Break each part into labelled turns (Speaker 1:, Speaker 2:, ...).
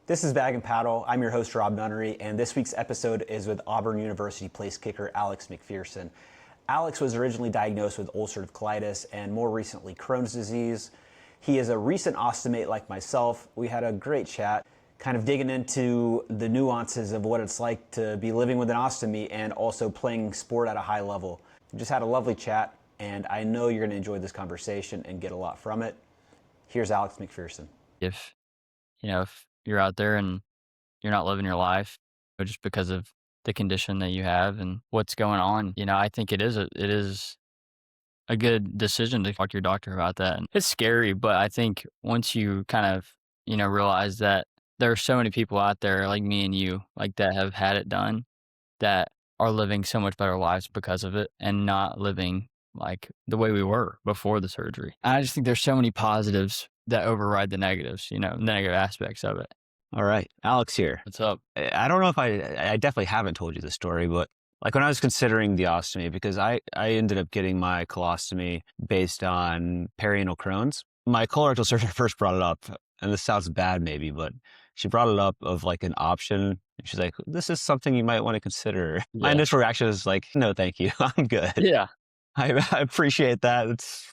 Speaker 1: This is Bag and Paddle. I'm your host, Rob Nunnery, and this week's episode is with Auburn University place kicker Alex McPherson. Alex was originally diagnosed with ulcerative colitis and more recently Crohn's disease. He is a recent ostomate like myself. We had a great chat, kind of digging into the nuances of what it's like to be living with an ostomy and also playing sport at a high level. We just had a lovely chat, and I know you're going to enjoy this conversation and get a lot from it. Here's Alex McPherson.
Speaker 2: If you're out there and you're not living your life just because of the condition that you have and what's going on, I think it is a good decision to talk to your doctor about that. And it's scary, but I think once you kind of, realize that there are so many people out there like me and you, like that have had it done, that are living so much better lives because of it and not living like the way we were before the surgery. And I just think there's so many positives that override the negatives, negative aspects of it.
Speaker 3: All right, Alex here.
Speaker 2: What's up?
Speaker 3: I don't know if I definitely haven't told you the story, but like when I was considering the ostomy, because I ended up getting my colostomy based on perianal Crohn's. My colorectal surgeon first brought it up, and this sounds bad maybe, but she brought it up of like an option. She's like, this is something you might want to consider. Yeah. My initial reaction was like, no, thank you. I'm good.
Speaker 2: Yeah.
Speaker 3: I appreciate that. It's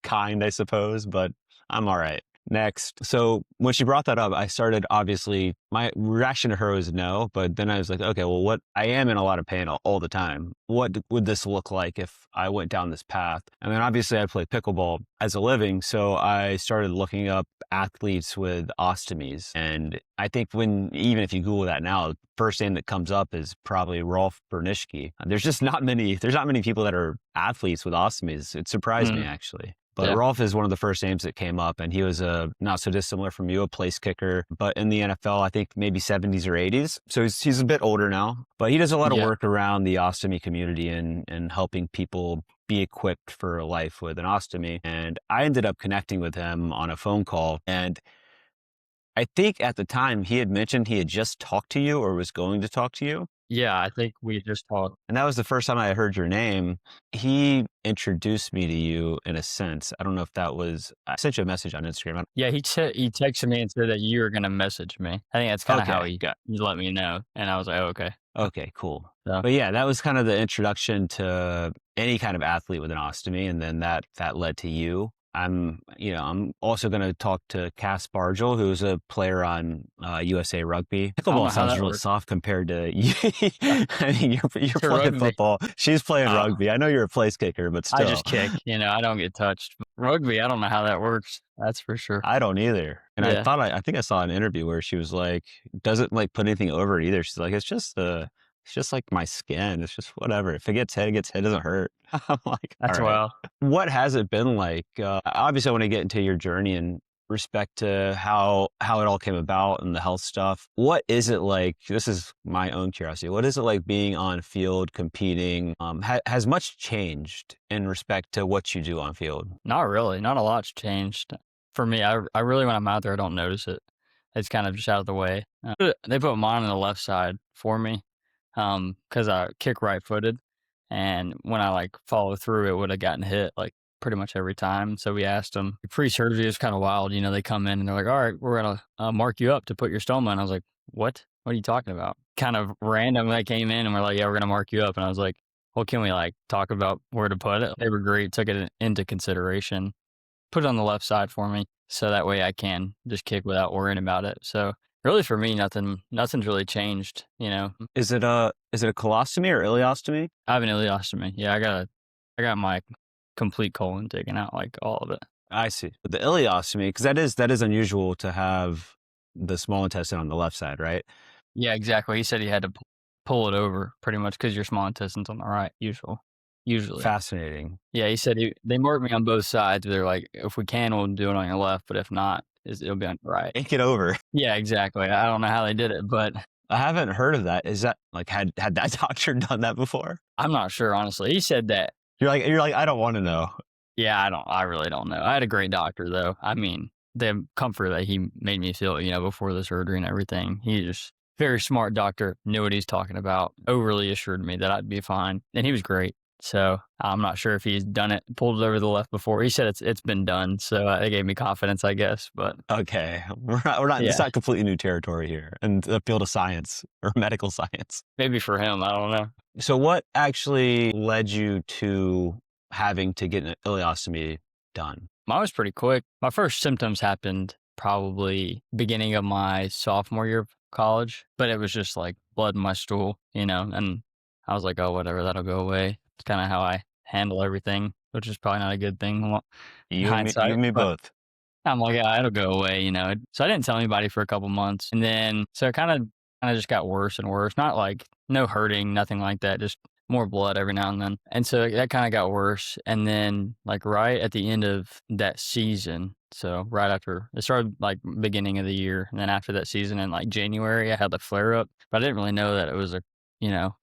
Speaker 3: kind, I suppose, but I'm all right. Next. So when she brought that up, I started, obviously, my reaction to her was no, but then I was like, okay, well, I am in a lot of pain all the time. What would this look like if I went down this path? And then obviously I play pickleball as a living. So I started looking up athletes with ostomies. And I think even if you Google that now, the first name that comes up is probably Rolf Bernischke. There's not many people that are athletes with ostomies. It surprised me actually. But yeah. Rolf is one of the first names that came up, and he was not so dissimilar from you, a place kicker, but in the NFL, I think maybe 70s or 80s. So he's a bit older now, but he does a lot of work around the ostomy community and helping people be equipped for life with an ostomy. And I ended up connecting with him on a phone call. And I think at the time he had mentioned he had just talked to you or was going to talk to you.
Speaker 2: Yeah, I think we just talked.
Speaker 3: And that was the first time I heard your name. He introduced me to you in a sense. I don't know if that was, I sent you a message on Instagram.
Speaker 2: Yeah, he texted me and said that you were going to message me. I think that's kind of how he let me know. And I was like, oh, okay.
Speaker 3: Okay, cool. So, but yeah, that was kind of the introduction to any kind of athlete with an ostomy. And then that led to you. I'm also going to talk to Cass Bargel, who's a player on USA Rugby. Pickleball sounds really soft compared to you. I mean, you're playing rugby. Football. She's playing rugby. I know you're a place kicker, but still.
Speaker 2: I just kick. I don't get touched. Rugby, I don't know how that works. That's for sure.
Speaker 3: I don't either. And yeah. I think I saw an interview where she was like, doesn't like put anything over it either. She's like, it's just like my skin. It's just whatever. If it gets hit, it gets hit. It doesn't hurt. I'm like,
Speaker 2: that's well.
Speaker 3: What has it been like? Obviously, I want to get into your journey in respect to how it all came about and the health stuff. What is it like? This is my own curiosity. What is it like being on field competing? Has much changed in respect to what you do on field?
Speaker 2: Not really. Not a lot's changed. For me, I really, when I'm out there, I don't notice it. It's kind of just out of the way. They put mine on the left side for me. Because I kick right-footed, and when I like follow through, it would have gotten hit like pretty much every time. So we asked them pre-surgery. It was kind of wild. They come in and they're like, "All right, we're gonna mark you up to put your stoma." And I was like, "What? What are you talking about?" Kind of random. They came in and we're like, "Yeah, we're gonna mark you up." And I was like, "Well, can we like talk about where to put it?" They were great. Took it into consideration. Put it on the left side for me, so that way I can just kick without worrying about it. So. Really, for me, nothing's really changed,
Speaker 3: Is it a colostomy or ileostomy?
Speaker 2: I have an ileostomy. Yeah, I got my complete colon taken out, like all of it.
Speaker 3: I see. But the ileostomy, because that is unusual to have the small intestine on the left side, right?
Speaker 2: Yeah, exactly. He said he had to pull it over pretty much because your small intestine's on the right, usually.
Speaker 3: Fascinating.
Speaker 2: Yeah, he said they marked me on both sides. They're like, if we can, we'll do it on your left, but if not, it'll be on the right.
Speaker 3: Take it over.
Speaker 2: Yeah, exactly. I don't know how they did it, but
Speaker 3: I haven't heard of that. Is that like had that doctor done that before?
Speaker 2: I'm not sure, honestly. He said that.
Speaker 3: You're like, I don't want to know.
Speaker 2: Yeah, I really don't know. I had a great doctor though. I mean, the comfort that he made me feel, before the surgery and everything. He just very smart doctor, knew what he's talking about, overly assured me that I'd be fine. And he was great. So I'm not sure if he's done it, pulled it over the left before. He said it's been done, so it gave me confidence, I guess. But
Speaker 3: Okay, we're not. It's
Speaker 2: yeah,
Speaker 3: not completely new territory here in the field of science or medical science.
Speaker 2: maybe for him, I don't know.
Speaker 3: So, what actually led you to having to get an ileostomy done?
Speaker 2: Mine was pretty quick. My first symptoms happened probably beginning of my sophomore year of college, but it was just like blood in my stool, and I was like, oh, whatever, that'll go away. It's kind of how I handle everything, which is probably not a good thing in
Speaker 3: You
Speaker 2: hindsight,
Speaker 3: and me
Speaker 2: but
Speaker 3: both.
Speaker 2: I'm like, yeah, it'll go away. So I didn't tell anybody for a couple months. And then, so it kind of just got worse and worse. Not like no hurting, nothing like that, just more blood every now and then. And so that kind of got worse. And then, like, right at the end of that season, so right after it started, like, beginning of the year. And then after that season in like January, I had the flare up, but I didn't really know that it was you know,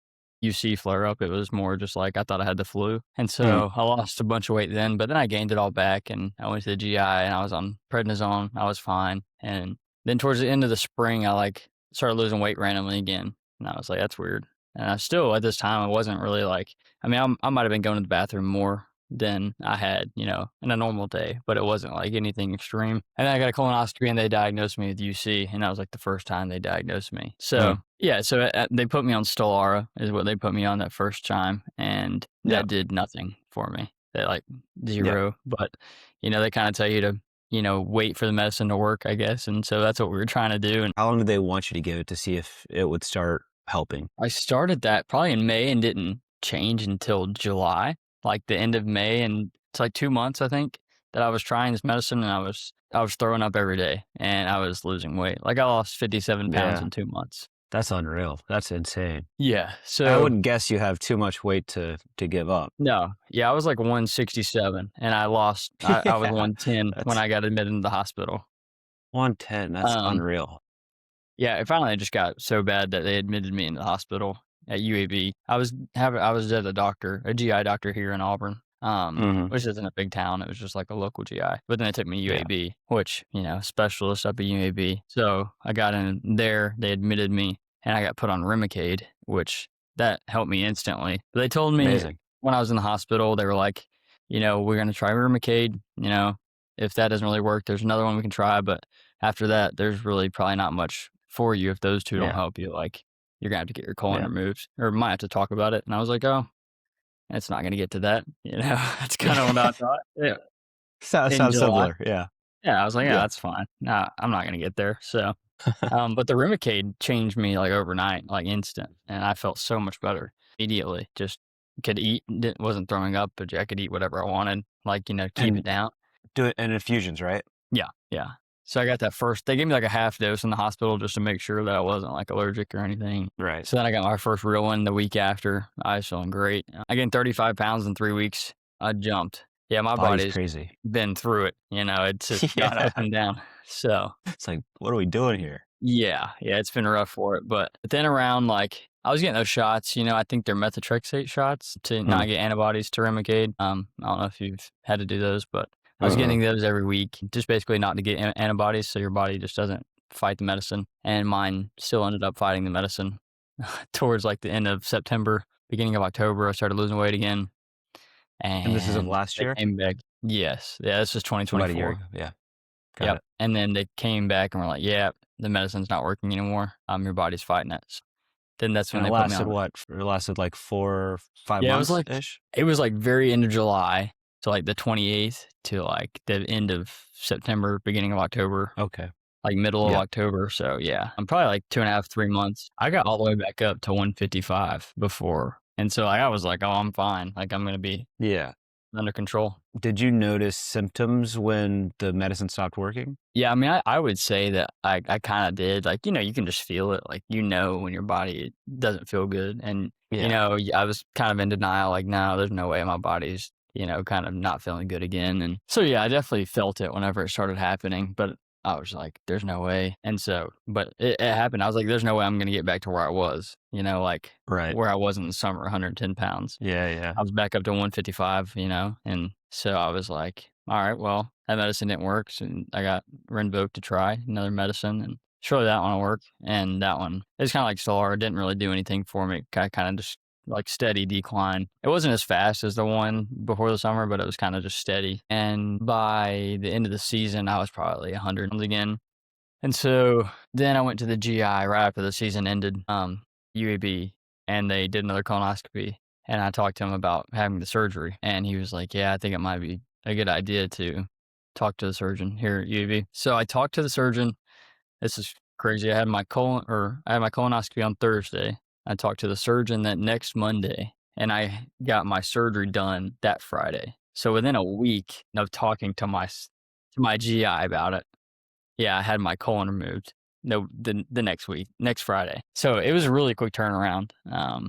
Speaker 2: UC flare up. It was more just like I thought I had the flu. And
Speaker 3: Mm.
Speaker 2: so I lost a bunch of weight then, but then I gained it all back and I went to the GI and I was on prednisone. I was fine. And then towards the end of the spring, I like started losing weight randomly again. And I was like, that's weird. And I still, at this time, I wasn't really like, I mean, I might have been going to the bathroom more than I had, in a normal day, but it wasn't like anything extreme. And then I got a colonoscopy and they diagnosed me with UC, and that was like the first time they diagnosed me. So yeah, so they put me on Stelara is what they put me on that first time, and
Speaker 3: Yeah.
Speaker 2: that did nothing for me. They like
Speaker 3: Yeah.
Speaker 2: zero, but they kind of tell you to wait for the medicine to work, I guess, and so that's what we were trying to do. And
Speaker 3: How long did they want you to give it to see if it would start helping?
Speaker 2: I started that probably in May and didn't change until July, like the end of May, and it's like 2 months, I think, that I was trying this medicine, and I was throwing up every day, and I was losing weight. Like I lost 57 pounds
Speaker 3: Yeah.
Speaker 2: in 2 months.
Speaker 3: That's unreal. That's insane.
Speaker 2: Yeah.
Speaker 3: I
Speaker 2: So
Speaker 3: wouldn't guess you have too much weight to give up.
Speaker 2: no, yeah, I was like 167, and I lost. I was
Speaker 3: Yeah,
Speaker 2: 110 when
Speaker 3: that's
Speaker 2: I got admitted into the hospital.
Speaker 3: 110. That's
Speaker 2: Um,
Speaker 3: unreal.
Speaker 2: Yeah, it finally just got so bad that they admitted me in the hospital at UAB. I was at a GI doctor here in Auburn,
Speaker 3: Mhm.
Speaker 2: which isn't a big town. It was just like a local GI. But then they took me to
Speaker 3: Yeah.
Speaker 2: UAB, which, specialist up at UAB. So I got in there, they admitted me, and I got put on Remicade, which that helped me instantly. But they told me
Speaker 3: Amazing.
Speaker 2: when I was in the hospital, they were like, we're going to try Remicade. If that doesn't really work, there's another one we can try. But after that, there's really probably not much for you if those two don't
Speaker 3: Yeah.
Speaker 2: help you. Like you're gonna have to get your colon
Speaker 3: Yeah.
Speaker 2: removed, or might have to talk about it. And I was like, oh, it's not gonna get to that. That's kind of what I thought. Yeah. In
Speaker 3: Sounds
Speaker 2: July,
Speaker 3: similar. Yeah.
Speaker 2: yeah, I was like, yeah,
Speaker 3: Yeah.
Speaker 2: that's fine. Nah, I'm not gonna get there. So, but the Remicade changed me like overnight, like instant, and I felt so much better immediately. Just could eat, wasn't throwing up, but I could eat whatever I wanted. Like keep
Speaker 3: And
Speaker 2: it down.
Speaker 3: do it in infusions, right?
Speaker 2: Yeah, yeah. So I got that first. They gave me like a half dose in the hospital just to make sure that I wasn't like allergic or anything.
Speaker 3: Right.
Speaker 2: So then I got my first real one the week after. I was feeling great. I gained 35 pounds in 3 weeks. I jumped. Yeah, my
Speaker 3: Body's
Speaker 2: body's
Speaker 3: crazy.
Speaker 2: been through it. It's just gone
Speaker 3: Yeah.
Speaker 2: up and down. So
Speaker 3: It's like, what are we doing here?
Speaker 2: yeah, it's been rough for it. But then around like I was getting those shots. I think they're methotrexate shots to not get antibodies to Remicade. I don't know if you've had to do those, but I was getting those every week, just basically not to get antibodies, so your body just doesn't fight the medicine. And mine still ended up fighting the medicine. Towards like the end of September, beginning of October, I started losing weight again.
Speaker 3: And this is of
Speaker 2: And
Speaker 3: last
Speaker 2: they
Speaker 3: year?
Speaker 2: came back. Yes, yeah, this is
Speaker 3: So about a year
Speaker 2: 2024.
Speaker 3: ago. Yeah. Got
Speaker 2: Yep.
Speaker 3: it.
Speaker 2: And then they came back and were like, "Yeah, the medicine's not working anymore. Your body's fighting it." So then that's when
Speaker 3: And it
Speaker 2: they put me
Speaker 3: lasted
Speaker 2: on.
Speaker 3: what? It lasted like 4, 5
Speaker 2: Yeah,
Speaker 3: months ish.
Speaker 2: it was like very end of July, so like the 28th to like the end of September, beginning of October,
Speaker 3: Okay.
Speaker 2: like middle of
Speaker 3: Yeah.
Speaker 2: October. So yeah, I'm probably like 2.5, 3 months. I got all the way back up to 155 before, and so like, I was like, "Oh, I'm fine. Like I'm gonna be
Speaker 3: Yeah.
Speaker 2: under control."
Speaker 3: Did you notice symptoms when the medicine stopped working?
Speaker 2: Yeah, I mean, I would say that I kind of did. Like, you can just feel it. Like, when your body doesn't feel good. And,
Speaker 3: Yeah.
Speaker 2: I was kind of in denial. Like, no, there's no way my body's, kind of not feeling good again. And so, yeah, I definitely felt it whenever it started happening. But I was like, there's no way. And so, but it happened. I was like, there's no way I'm going to get back to where I was, like
Speaker 3: Right.
Speaker 2: where I was in the summer, 110 pounds.
Speaker 3: Yeah. Yeah.
Speaker 2: I was back up to 155, and so I was like, all right, well, that medicine didn't work. So I got Rinvoq to try another medicine, and surely that one will work. And that one, it's kind of like Stelara, didn't really do anything for me. I kind of just like steady decline. It wasn't as fast as the one before the summer, but it was kind of just steady. And by the end of the season, I was probably 100 pounds again. And so then I went to the GI right after the season ended, UAB, and they did another colonoscopy. And I talked to him about having the surgery. And he was like, yeah, I think it might be a good idea to talk to the surgeon here at UAB. So I talked to the surgeon. This is crazy. I had my colonoscopy on Thursday. I talked to the surgeon that next Monday, and I got my surgery done that Friday. So within a week of talking to my GI about it, yeah, I had my colon removed. No, the next week, next Friday. So it was a really quick turnaround.
Speaker 3: How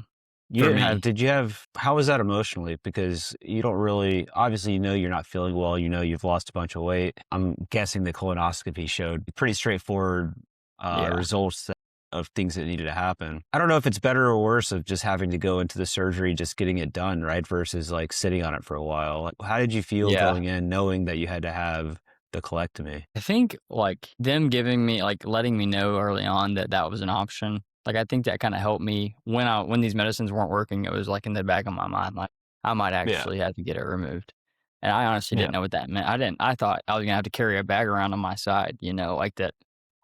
Speaker 3: was that emotionally? Because you don't really, obviously, you're not feeling well, you've lost a bunch of weight. I'm guessing the colonoscopy showed pretty straightforward results of things that needed to happen. I don't know if it's better or worse of just having to go into the surgery, just getting it done, right? Versus like sitting on it for a while. Like, how did you feel going in knowing that you had to have the colectomy?
Speaker 2: I think like them giving me, like letting me know early on that was an option. Like, I think that kind of helped me when these medicines weren't working. It was like in the back of my mind, like I might actually have to get it removed. And I honestly didn't know what that meant. I thought I was gonna have to carry a bag around on my side, like that.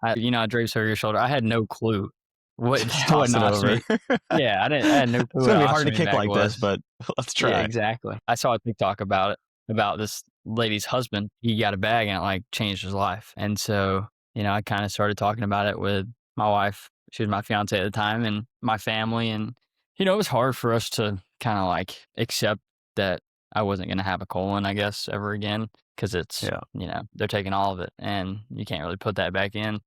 Speaker 2: I drapes over your shoulder. I had no clue what
Speaker 3: Just
Speaker 2: what
Speaker 3: toss
Speaker 2: an
Speaker 3: it over.
Speaker 2: ostomy. Yeah, I had no clue
Speaker 3: It's
Speaker 2: what
Speaker 3: gonna
Speaker 2: an
Speaker 3: be hard to
Speaker 2: ostomy
Speaker 3: kick
Speaker 2: bag
Speaker 3: like this,
Speaker 2: was.
Speaker 3: but let's
Speaker 2: Yeah,
Speaker 3: try.
Speaker 2: exactly. I saw a TikTok about this lady's husband. He got a bag and it like changed his life. And so, I kind of started talking about it with my wife. She was my fiance at the time, and my family. And, it was hard for us to kind of like accept that I wasn't going to have a colon, I guess, ever again. Cause it's, they're taking all of it and you can't really put that back in.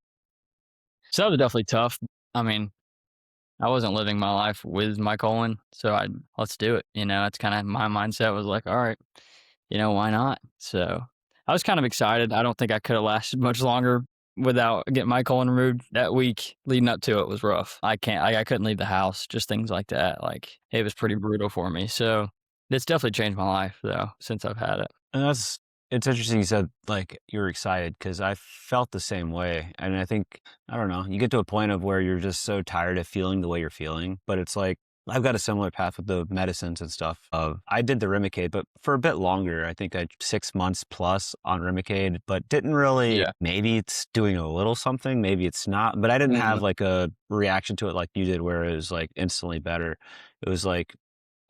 Speaker 2: So that was definitely tough. I mean, I wasn't living my life with my colon, so let's do it. That's kind of my mindset was like, all right, why not? So I was kind of excited. I don't think I could have lasted much longer without getting my colon removed. That week leading up to it was rough. I couldn't leave the house, just things like that. Like, it was pretty brutal for me. So it's definitely changed my life though, since I've had it.
Speaker 3: And it's interesting you said like you're excited because I felt the same way. And I think, I don't know, you get to a point of where you're just so tired of feeling the way you're feeling. But it's like, I've got a similar path with the medicines and stuff. I did the Remicade, but for a bit longer. I think I 6 months plus on Remicade, but didn't really, maybe it's doing a little something, maybe it's not. But I didn't have like a reaction to it like you did where it was like instantly better. It was like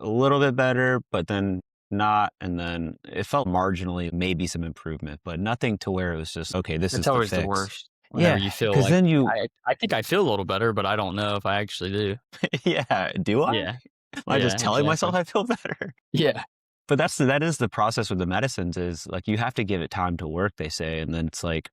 Speaker 3: a little bit better, but then not, and then it felt marginally maybe some improvement, but nothing to where it was just okay, this is
Speaker 2: always
Speaker 3: the fix.
Speaker 2: the worst. Whenever you feel like,
Speaker 3: then you
Speaker 2: I think I feel a little better, but I don't know if I actually do.
Speaker 3: do I?
Speaker 2: Yeah.
Speaker 3: Am I just telling myself I feel better?
Speaker 2: Yeah.
Speaker 3: But that is the process with the medicines is like you have to give it time to work, they say, and then it's like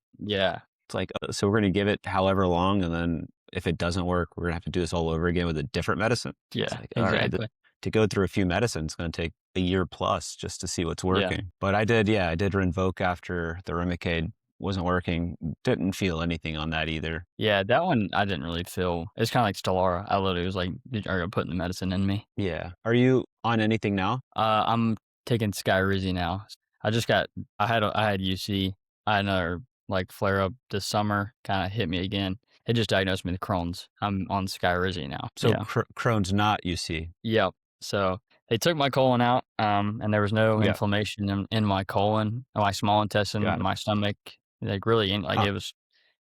Speaker 3: so we're going to give it however long, and then if it doesn't work, we're going to have to do this all over again with a different medicine.
Speaker 2: Yeah,
Speaker 3: like, exactly. All right, to go through a few medicines, it's going to take a year plus just to see what's working. Yeah. But I did Rinvoq after the Remicade wasn't working. Didn't feel anything on that either.
Speaker 2: Yeah, that one I didn't really feel. It's kind of like Stelara. I literally was like, are you putting the medicine in me?
Speaker 3: Yeah. Are you on anything now?
Speaker 2: I'm taking Skyrizi now. I had UC. I had another like flare up this summer, kind of hit me again. It just diagnosed me with Crohn's. I'm on Skyrizi now.
Speaker 3: So Crohn's not UC.
Speaker 2: Yep. So they took my colon out, and there was no inflammation in my colon, my small intestine, my stomach. Like really, it was.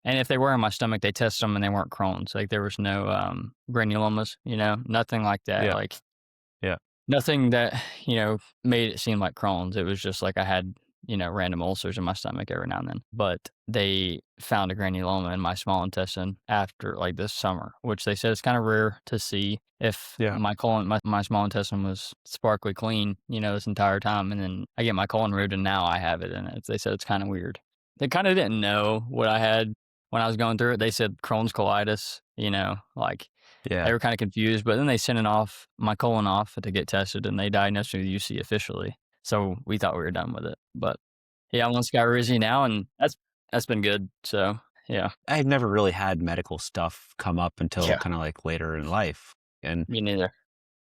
Speaker 2: And if they were in my stomach, they tested them and they weren't Crohn's. Like there was no granulomas, nothing like that.
Speaker 3: Yeah.
Speaker 2: Nothing that made it seem like Crohn's. It was just like I had random ulcers in my stomach every now and then. But they found a granuloma in my small intestine after like this summer, which they said is kind of rare to see. If my colon, my small intestine was sparkly clean, this entire time, and then I get my colon removed and now I have it in it. They said it's kind of weird. They kind of didn't know what I had when I was going through it. They said Crohn's colitis, they were kind of confused, but then they sent my colon off to get tested and they diagnosed me with UC officially. So we thought we were done with it, but I'm on Skyrizi now and that's been good. So yeah.
Speaker 3: I had never really had medical stuff come up until kind of like later in life. And
Speaker 2: me neither.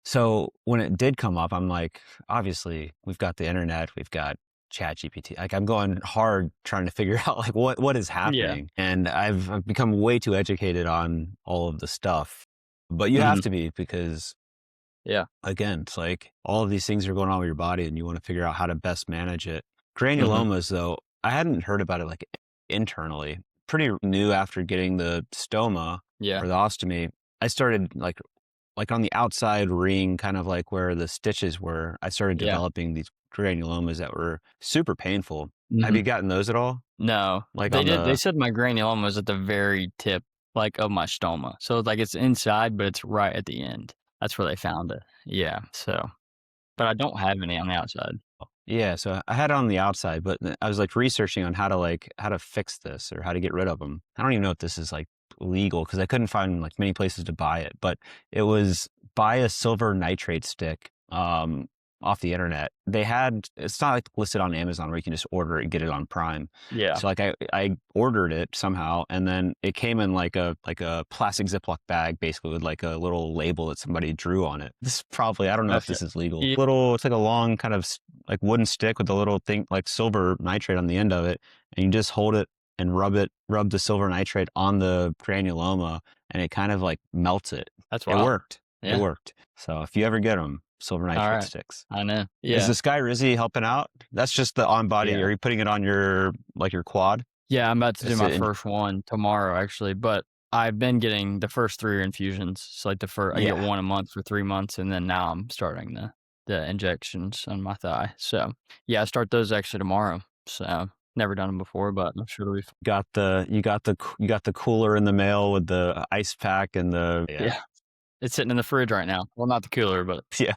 Speaker 3: So when it did come up, I'm like, obviously we've got the internet, we've got ChatGPT. Like I'm going hard trying to figure out like what is happening. And I've become way too educated on all of the stuff. But you have to be because
Speaker 2: Yeah.
Speaker 3: Again, it's like all of these things are going on with your body and you want to figure out how to best manage it.
Speaker 2: Mhm.
Speaker 3: Granulomas, though, I hadn't heard about it like internally. Pretty new after getting the stoma
Speaker 2: Yeah.
Speaker 3: or the ostomy. I started like on the outside ring, kind of like where the stitches were. I started
Speaker 2: Yeah.
Speaker 3: developing these granulomas that were super painful. Have
Speaker 2: Mhm.
Speaker 3: you gotten those at all?
Speaker 2: No.
Speaker 3: Like
Speaker 2: They
Speaker 3: on
Speaker 2: did they
Speaker 3: the
Speaker 2: said my granuloma was at the very tip, like, of my stoma. So, like, it's inside, but it's right at the end. That's where they found it. Yeah, so but I don't have any on the outside.
Speaker 3: Yeah, so I had it on the outside, but I was like researching on how to fix this or how to get rid of them. I don't even know if this is like legal because I couldn't find like many places to buy it, but it was buy a silver nitrate stick off the internet. It's not like listed on Amazon where you can just order it and get it on Prime.
Speaker 2: Yeah.
Speaker 3: So like I ordered it somehow and then it came in like a plastic Ziploc bag basically with like a little label that somebody drew on it. This is probably I don't know if
Speaker 2: Okay.
Speaker 3: this is legal.
Speaker 2: Yeah.
Speaker 3: It's like a long kind of like wooden stick with a little thing like silver nitrate on the end of it, and you just hold it and rub the silver nitrate on the granuloma, and it kind of like melts it.
Speaker 2: That's
Speaker 3: It
Speaker 2: wild.
Speaker 3: worked. It
Speaker 2: Yeah.
Speaker 3: worked. So if you ever get them, silver nitrate
Speaker 2: Alright.
Speaker 3: sticks.
Speaker 2: I know.
Speaker 3: Is
Speaker 2: Yeah.
Speaker 3: the Sky Rizzy helping out? That's just the on body.
Speaker 2: Yeah.
Speaker 3: Are you putting it on your like your quad?
Speaker 2: Yeah, I'm about to do
Speaker 3: Is
Speaker 2: my
Speaker 3: it in,
Speaker 2: first one tomorrow, actually, but I've been getting the first 3 infusions. So, like, I get
Speaker 3: yeah.
Speaker 2: 1 a month for 3 months, and then now I'm starting the injections on my thigh. So, yeah, I start those actually tomorrow. So, never done them before, but I'm sure it'll be
Speaker 3: You got the cooler in the mail with the ice pack and the yeah.
Speaker 2: yeah. It's sitting in the fridge right now. Well, not the cooler, but
Speaker 3: Yeah.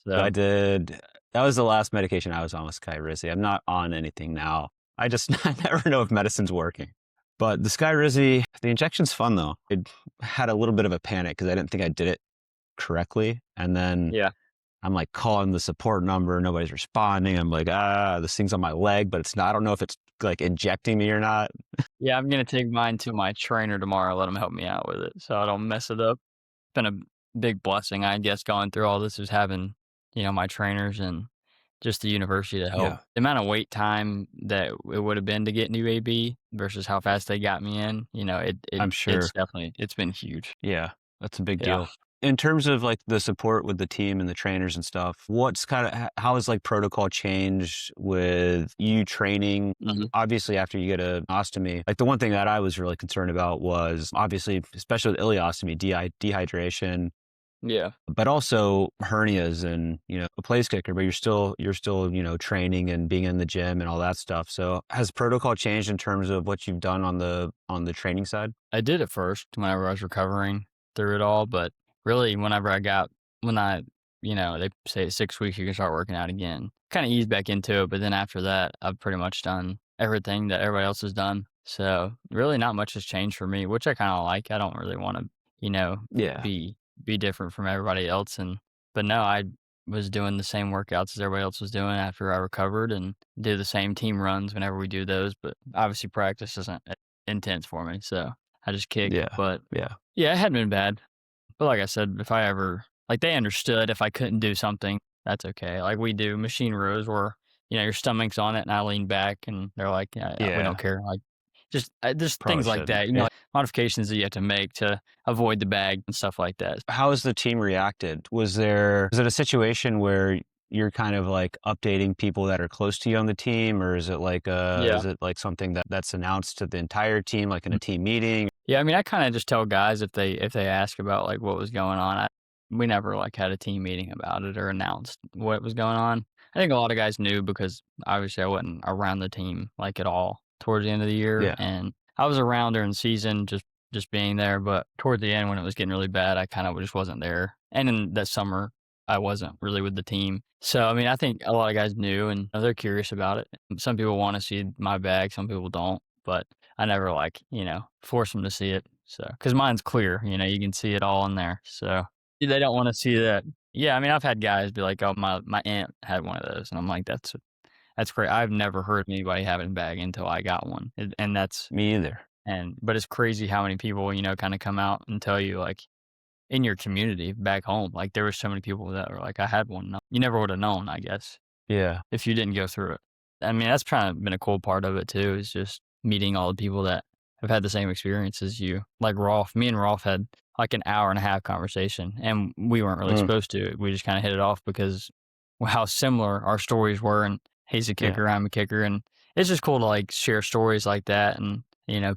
Speaker 2: so
Speaker 3: I did. That was the last medication I was on, was Skyrizi. I'm not on anything now. I just I never know if medicine's working. But the Skyrizi, the injection's fun though. I had a little bit of a panic because I didn't think I did it correctly. And then
Speaker 2: yeah.
Speaker 3: I'm like calling the support number, nobody's responding. I'm like, this thing's on my leg, but it's not. I don't know if it's like injecting me or not.
Speaker 2: Yeah, I'm gonna take mine to my trainer tomorrow, let him help me out with it so I don't mess it up. Been a big blessing, I guess, going through all this is having, my trainers and just the university to help.
Speaker 3: Yeah.
Speaker 2: The amount of wait time that it would have been to get new AB versus how fast they got me in,
Speaker 3: I'm sure.
Speaker 2: it's been huge.
Speaker 3: Yeah, that's a big
Speaker 2: Yeah.
Speaker 3: deal. In terms of like the support with the team and the trainers and stuff, how has like protocol changed with you training?
Speaker 2: Mhm.
Speaker 3: Obviously, after you get an ostomy, like the one thing that I was really concerned about was obviously, especially with ileostomy, dehydration,
Speaker 2: Yeah.
Speaker 3: but also hernias and, a place kicker, but you're still, training and being in the gym and all that stuff. So has protocol changed in terms of what you've done on the training side?
Speaker 2: I did at first whenever I was recovering through it all, but really when I, they say 6 weeks you can start working out again. Kind of eased back into it, but then after that, I've pretty much done everything that everybody else has done. So really not much has changed for me, which I kind of like. I don't really want to,
Speaker 3: Yeah.
Speaker 2: be different from everybody else. But no, I was doing the same workouts as everybody else was doing after I recovered and do the same team runs whenever we do those. But obviously practice isn't intense for me. So I just kick,
Speaker 3: Yeah.
Speaker 2: but
Speaker 3: Yeah.
Speaker 2: yeah, it hadn't been bad. But like I said, if I ever like they understood if I couldn't do something, that's okay. Like we do machine rows where, your stomach's on it and I lean back and they're like, yeah, we
Speaker 3: Yeah.
Speaker 2: don't care. Like just
Speaker 3: Probably
Speaker 2: things like
Speaker 3: shouldn't.
Speaker 2: that,
Speaker 3: Yeah.
Speaker 2: like modifications that you have to make to avoid the bag and stuff like that.
Speaker 3: How has the team reacted? Was it a situation where you're kind of like updating people that are close to you on the team, or is it like
Speaker 2: Yeah.
Speaker 3: something that's announced to the entire team, like in a team meeting?
Speaker 2: Yeah, I mean, I kind of just tell guys if they ask about like what was going on. We never like had a team meeting about it or announced what was going on. I think a lot of guys knew because obviously I wasn't around the team like at all towards the end of the year,
Speaker 3: Yeah.
Speaker 2: and I was around during the season just being there. But toward the end when it was getting really bad, I kind of just wasn't there. And in that summer, I wasn't really with the team. So I mean, I think a lot of guys knew and they're curious about it. Some people want to see my bag, some people don't, but I never force them to see it. So, because mine's clear, you can see it all in there. So they don't want to see that. Yeah, I mean, I've had guys be like, "Oh, my aunt had one of those," and I'm like, "That's great." I've never heard of anybody having a bag until I got one, and that's
Speaker 3: Me either.
Speaker 2: but it's crazy how many people kind of come out and tell you like in your community back home, like there were so many people that were like, "I had one." You never would have known, I guess,
Speaker 3: Yeah.
Speaker 2: if you didn't go through it. I mean, that's kind of been a cool part of it too, is just meeting all the people that have had the same experience as you. Like Rolf, me and Rolf had like an hour and a half conversation, and we weren't really supposed to. We just kind of hit it off because how similar our stories were, and he's a kicker, I'm a kicker, and it's just cool to like share stories like that. And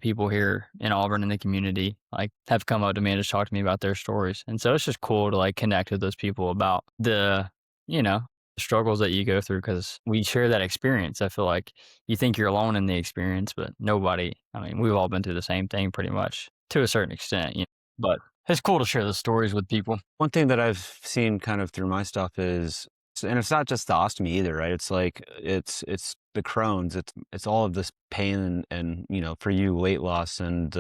Speaker 2: people here in Auburn in the community like have come up to me and just talked to me about their stories, and so it's just cool to like connect with those people about the struggles that you go through, because we share that experience. I feel like you think you're alone in the experience, but nobody. I mean, we've all been through the same thing pretty much to a certain extent, but it's cool to share the stories with people.
Speaker 3: One thing that I've seen kind of through my stuff is, and it's not just the ostomy either, right? It's like, it's the Crohn's, it's all of this pain and for you, weight loss and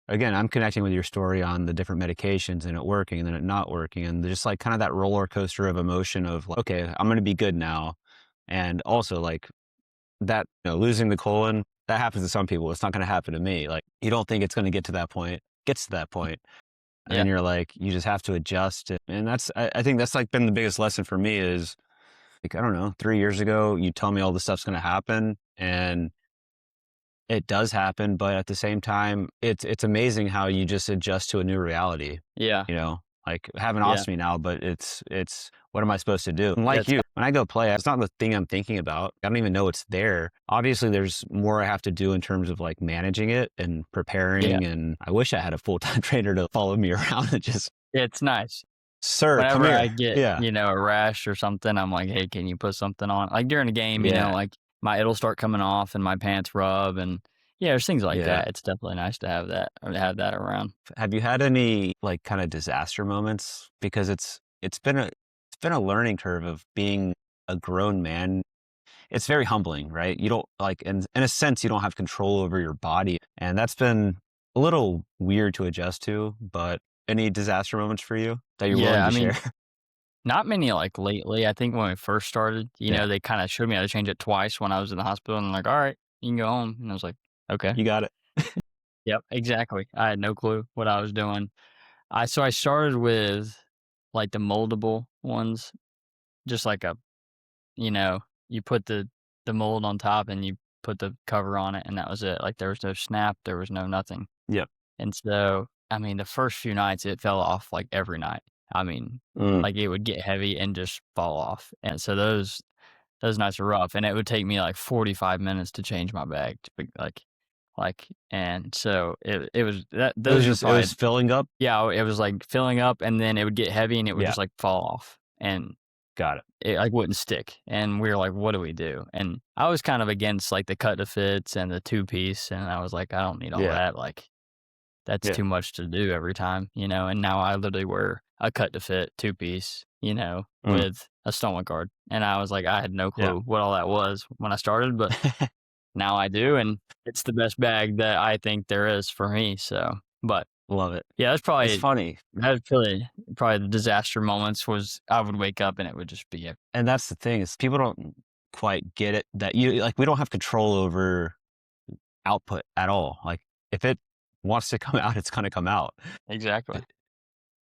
Speaker 3: again, I'm connecting with your story on the different medications and it working and then it not working. And just like kind of that roller coaster of emotion of like, okay, I'm going to be good now. And also like that, losing the colon, that happens to some people. It's not going to happen to me. Like, you don't think it's going to get to that point, gets to that point. And you're like, you just have to adjust it. And I think that's like been the biggest lesson for me is like, I don't know, 3 years ago, you tell me all this stuff's going to happen and it does happen. But at the same time, it's amazing how you just adjust to a new reality.
Speaker 2: Yeah.
Speaker 3: Like I have an ostomy now, but it's what am I supposed to do? And like you, when I go play, it's not the thing I'm thinking about. I don't even know it's there. Obviously, there's more I have to do in terms of like managing it and preparing. And I wish I had a full-time trainer to follow me around and just.
Speaker 2: It's nice.
Speaker 3: Sir,
Speaker 2: whenever
Speaker 3: come here.
Speaker 2: I get, a rash or something, I'm like, hey, can you put something on? Like during a game, like it'll start coming off and my pants rub and there's things like that. It's definitely nice to have that around.
Speaker 3: Have you had any like kind of disaster moments? Because it's been a learning curve of being a grown man. It's very humbling, right? You don't like, in a sense, you don't have control over your body. And that's been a little weird to adjust to, but any disaster moments for you that you're willing to share?
Speaker 2: Not many like lately. I think when we first started, they kind of showed me how to change it twice when I was in the hospital and like, all right, you can go home. And I was like, okay.
Speaker 3: You got it.
Speaker 2: Yep, exactly. I had no clue what I was doing. So I started with like the moldable ones, just like you put the mold on top and you put the cover on it and that was it. Like there was no snap, there was no nothing.
Speaker 3: Yep.
Speaker 2: And so, the first few nights it fell off like every night. Like it would get heavy and just fall off. And so those nights are rough. And it would take me like 45 minutes to change my bag to be and so it was that those
Speaker 3: it was filling up.
Speaker 2: Yeah, it was like filling up and then it would get heavy and it would just like fall off and
Speaker 3: got
Speaker 2: it like wouldn't stick. And we were like, what do we do? And I was kind of against like the cut to fits and the 2-piece, and I was like, I don't need all that. Like that's too much to do every time, and now I literally wear a cut to fit 2-piece, with a stomach guard. And I was like, I had no clue what all that was when I started, but now I do, and it's the best bag that I think there is for me. So, but
Speaker 3: love it.
Speaker 2: Yeah, that's probably
Speaker 3: it's funny.
Speaker 2: That's probably the disaster moments was I would wake up and it would just be it.
Speaker 3: And that's the thing is people don't quite get it that we don't have control over output at all. Like if it wants to come out, it's going to come out.
Speaker 2: Exactly.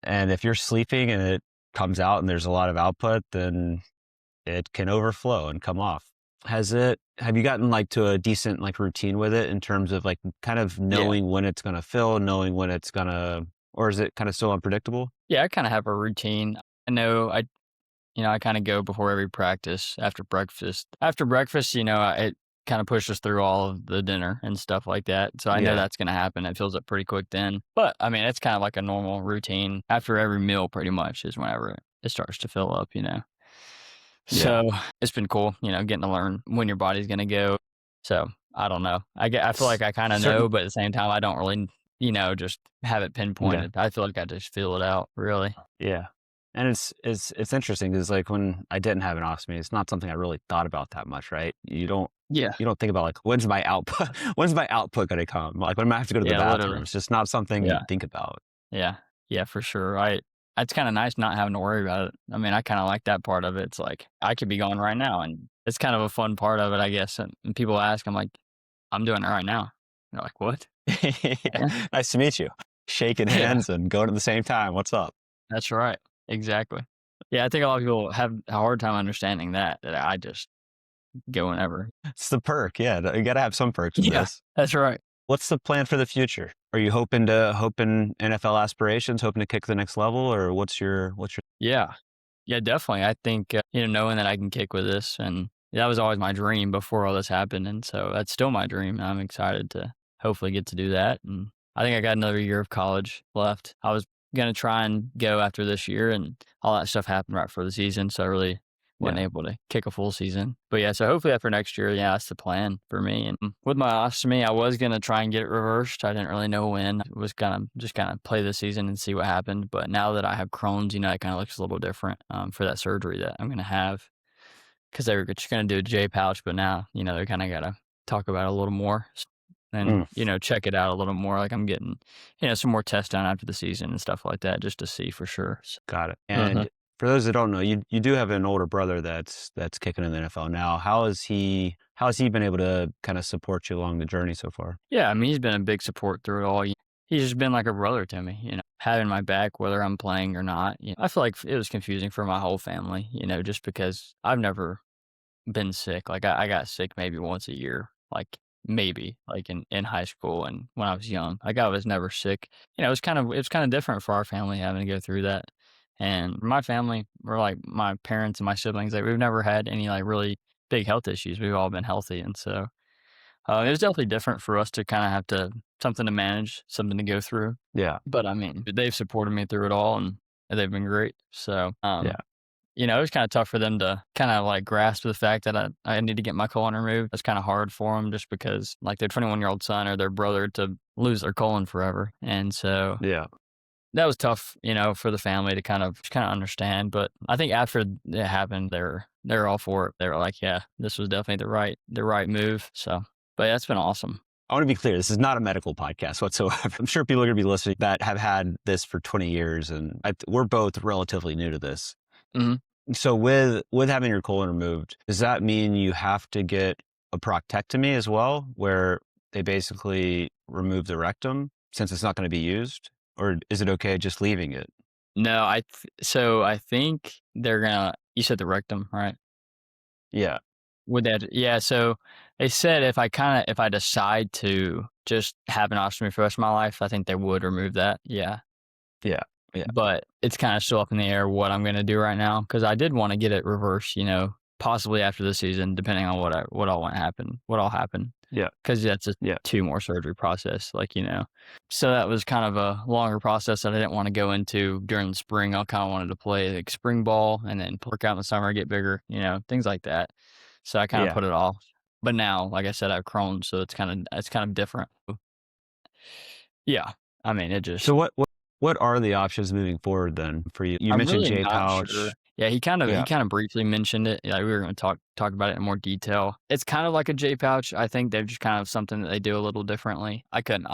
Speaker 3: And if you're sleeping and it comes out and there's a lot of output, then it can overflow and come off. Have you gotten like to a decent like routine with it in terms of like kind of knowing when it's going to fill, knowing when it's going to, or is it kind of still unpredictable?
Speaker 2: Yeah, I kind of have a routine. I know I kind of go before every practice after breakfast. After breakfast, it kind of pushes through all of the dinner and stuff like that. So I know that's going to happen. It fills up pretty quick then. But it's kind of like a normal routine. After every meal pretty much is whenever it starts to fill up, So it's been cool, getting to learn when your body's going to go. So I don't know. I feel like I kind of know, but at the same time, I don't really, just have it pinpointed. I feel like I just feel it out really.
Speaker 3: Yeah. And it's interesting because like when I didn't have an ostomy, it's not something I really thought about that much, right? You don't think about like, when's my output going to come? Like when am I have to go to the bathroom? Literally. It's just not something you think about.
Speaker 2: Yeah. Yeah, for sure. It's kind of nice not having to worry about it. I kind of like that part of it. It's like, I could be going right now. And it's kind of a fun part of it, I guess. And people ask, I'm like, I'm doing it right now. They're like, what?
Speaker 3: Nice to meet you. Shaking hands and going at the same time. What's up?
Speaker 2: That's right. Exactly. Yeah, I think a lot of people have a hard time understanding that I just go whenever.
Speaker 3: It's the perk. Yeah, you got to have some perks with this.
Speaker 2: That's right.
Speaker 3: What's the plan for the future? Are you hoping NFL aspirations, hoping to kick the next level, or what's your
Speaker 2: Yeah. Yeah, definitely. I think, knowing that I can kick with this, and that was always my dream before all this happened. And so that's still my dream. I'm excited to hopefully get to do that. And I think I got another year of college left. I was going to try and go after this year, and all that stuff happened right before the season. So I really wasn't
Speaker 3: Yeah.
Speaker 2: able to kick a full season. But yeah, so hopefully after next year, yeah, that's the plan for me. And with my ostomy, I was going to try and get it reversed. I didn't really know when. I was going to just kind of play the season and see what happened. But now that I have Crohn's, it kind of looks a little different for that surgery that I'm going to have, because they were just going to do a J pouch, but now, they kind of got to talk about it a little more and, check it out a little more. Like I'm getting, some more tests done after the season and stuff like that, just to see for sure. So,
Speaker 3: Got it. And for those that don't know, you do have an older brother that's kicking in the NFL now. How has he been able to kind of support you along the journey so far?
Speaker 2: yeah, I mean, he's been a big support through it all. He's just been like a brother to me, having my back, whether I'm playing or not. I feel like it was confusing for my whole family, just because I've never been sick. Like I got sick maybe once a year, like maybe like in high school and when I was young. Like I was never sick. It was kind of different for our family having to go through that. And my family, we're like my parents and my siblings, like we've never had any like really big health issues. We've all been healthy, and so it was definitely different for us to kind of have something to manage, something to go through.
Speaker 3: Yeah.
Speaker 2: But I mean, they've supported me through it all, and they've been great. So
Speaker 3: Yeah.
Speaker 2: it was kind of tough for them to kind of like grasp the fact that I need to get my colon removed. It's kind of hard for them just because like their 21-year-old son or their brother to lose their colon forever. And so
Speaker 3: Yeah.
Speaker 2: that was tough, for the family to kind of understand. But I think after it happened, they're all for it. They were like, yeah, this was definitely the right move. So, but yeah, it's been awesome.
Speaker 3: I want to be clear. This is not a medical podcast whatsoever. I'm sure people are going to be listening that have had this for 20 years, and we're both relatively new to this.
Speaker 2: Mm-hmm.
Speaker 3: So with having your colon removed, does that mean you have to get a proctectomy as well, where they basically remove the rectum since it's not going to be used? Or is it okay just leaving it?
Speaker 2: No, so I think they're gonna. You said the rectum, right?
Speaker 3: Yeah.
Speaker 2: Would that? Yeah. So they said if I decide to just have an ostomy for the rest of my life, I think they would remove that. Yeah.
Speaker 3: Yeah. Yeah.
Speaker 2: But it's kind of still up in the air what I'm going to do right now, because I did want to get it reversed, possibly after the season, depending on what all happen.
Speaker 3: Yeah.
Speaker 2: Because that's a 2 more surgery process, So that was kind of a longer process that I didn't want to go into during the spring. I kind of wanted to play like spring ball and then work out in the summer, get bigger, things like that. So I kind of put it off. But now, like I said, I have Crohn's, so it's kind of different. Yeah. I mean, it just.
Speaker 3: So what are the options moving forward then for you? You
Speaker 2: I'm
Speaker 3: mentioned
Speaker 2: really
Speaker 3: J
Speaker 2: not
Speaker 3: pouch.
Speaker 2: sure. Yeah, he kind of briefly mentioned it. Like we were going to talk about it in more detail. It's kind of like a J pouch. I think they're just kind of something that they do a little differently. I couldn't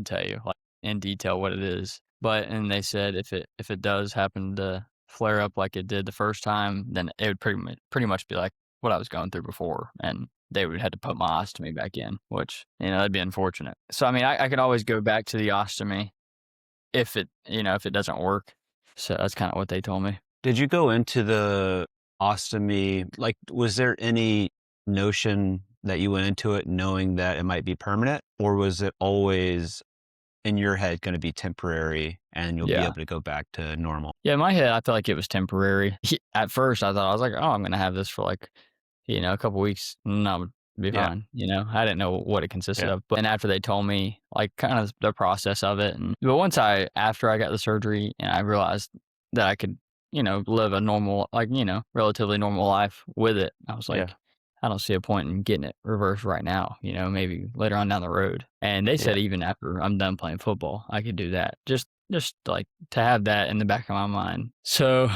Speaker 2: tell you like in detail what it is. And they said if it does happen to flare up like it did the first time, then it would pretty much be like what I was going through before, and they would have to put my ostomy back in, which that'd be unfortunate. So I mean, I could always go back to the ostomy if it doesn't work. So that's kind of what they told me.
Speaker 3: Did you go into the ostomy, like, was there any notion that you went into it knowing that it might be permanent, or was it always in your head going to be temporary and you'll be able to go back to normal?
Speaker 2: Yeah, in my head, I felt like it was temporary. At first, I was like, oh, I'm going to have this for like, a couple weeks. No, be fine. I didn't know what it consisted of. But after they told me like kind of the process of it, but after I got the surgery and I realized that I could, live a normal, like, relatively normal life with it, I was like, I don't see a point in getting it reversed right now, maybe later on down the road. And they said even after I'm done playing football, I could do that. Just like to have that in the back of my mind. So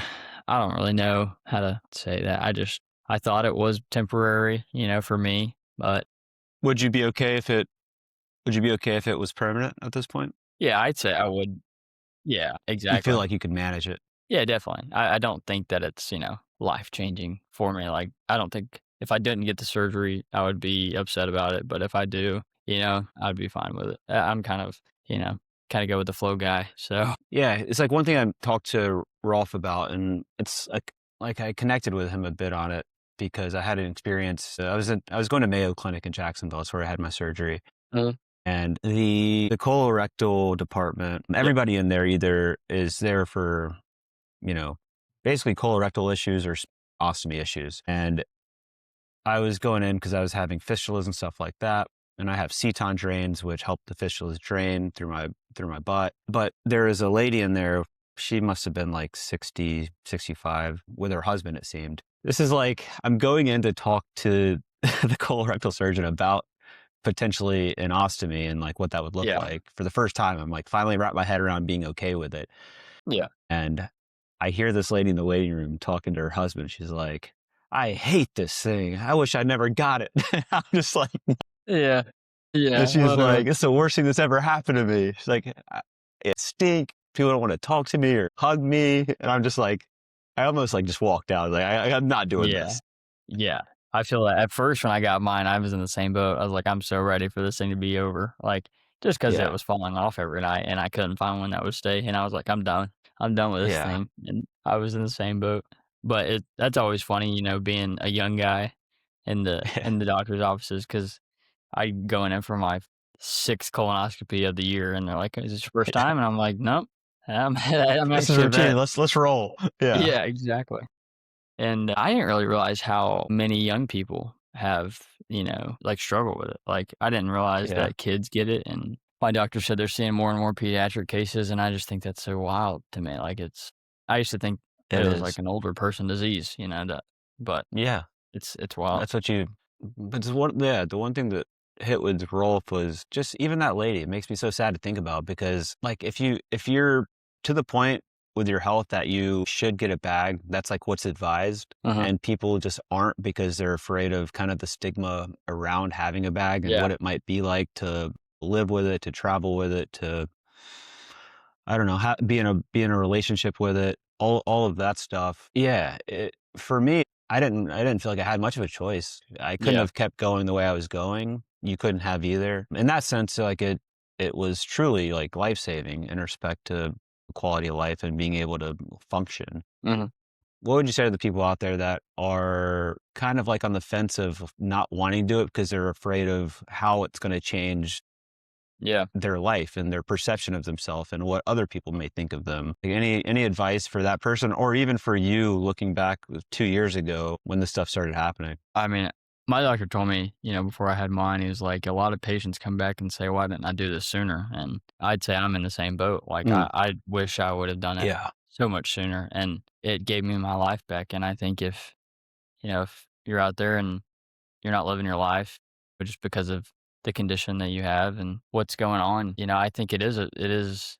Speaker 2: I don't really know how to say that. I thought it was temporary, for me, but.
Speaker 3: Would you be okay if it was permanent at this point?
Speaker 2: Yeah, I'd say I would. Yeah, exactly.
Speaker 3: You feel like you could manage it?
Speaker 2: Yeah, definitely. I don't think that it's, life-changing for me. Like, I don't think if I didn't get the surgery, I would be upset about it. But if I do, I'd be fine with it. I'm kind of go with the flow guy. So.
Speaker 3: Yeah, it's like one thing I talked to Rolf about, and it's like I connected with him a bit on it because I had an experience. I was going to Mayo Clinic in Jacksonville. That's where I had my surgery. And the colorectal department, everybody in there either is there for, basically colorectal issues or ostomy issues. And I was going in because I was having fistulas and stuff like that. And I have ceton drains, which help the fistulas drain through my butt. But there is a lady in there. She must have been like 60, 65 with her husband, it seemed. This is like, I'm going in to talk to the colorectal surgeon about potentially an ostomy and like what that would look like. For the first time, I'm like finally wrap my head around being okay with it.
Speaker 2: Yeah.
Speaker 3: And I hear this lady in the waiting room talking to her husband. She's like, I hate this thing. I wish I never got it. I'm just like,
Speaker 2: Yeah. Yeah.
Speaker 3: and she's like, it's the worst thing that's ever happened to me. She's like, it stink. People don't want to talk to me or hug me. And I'm just like, I almost like just walked out. Like, I'm not doing this.
Speaker 2: Yeah. I feel like at first when I got mine, I was in the same boat. I was like, I'm so ready for this thing to be over. Like, just because it was falling off every night and I couldn't find one that would stay. And I was like, I'm done. I'm done with this thing. And I was in the same boat. But that's always funny, being a young guy in the doctor's offices, because I go in for my 6th colonoscopy of the year, and they're like, "Is this your first time?" And I'm like, "Nope, I'm
Speaker 3: This is
Speaker 2: actually a
Speaker 3: routine.
Speaker 2: vet."
Speaker 3: Let's roll.
Speaker 2: Yeah, exactly. And I didn't really realize how many young people have, like struggle with it. Like I didn't realize that kids get it, and my doctor said they're seeing more and more pediatric cases, and I just think that's so wild to me. Like I used to think it was like an older person disease, but it's wild.
Speaker 3: That's what but the one thing that hit with Rolf was just even that lady. It makes me so sad to think about because like if you're to the point with your health that you should get a bag, that's like what's advised. And people just aren't because they're afraid of kind of the stigma around having a bag and what it might be like to live with it, to travel with it, to, I don't know, be in a relationship with it, all of that stuff. Yeah. For me, I didn't feel like I had much of a choice. I couldn't have kept going the way I was going. You couldn't have either. In that sense, like it was truly like life-saving in respect to quality of life and being able to function. What would you say to the people out there that are kind of like on the fence of not wanting to do it because they're afraid of how it's going to change their life and their perception of themselves and what other people may think of them? Like any advice for that person, or even for you looking back 2 years ago when this stuff started happening?
Speaker 2: I mean, my doctor told me, before I had mine, he was like, a lot of patients come back and say, why didn't I do this sooner? And I'd say I'm in the same boat. Like I wish I would have done it so much sooner, and it gave me my life back. And I think if you're out there and you're not living your life just because of the condition that you have and what's going on, I think it is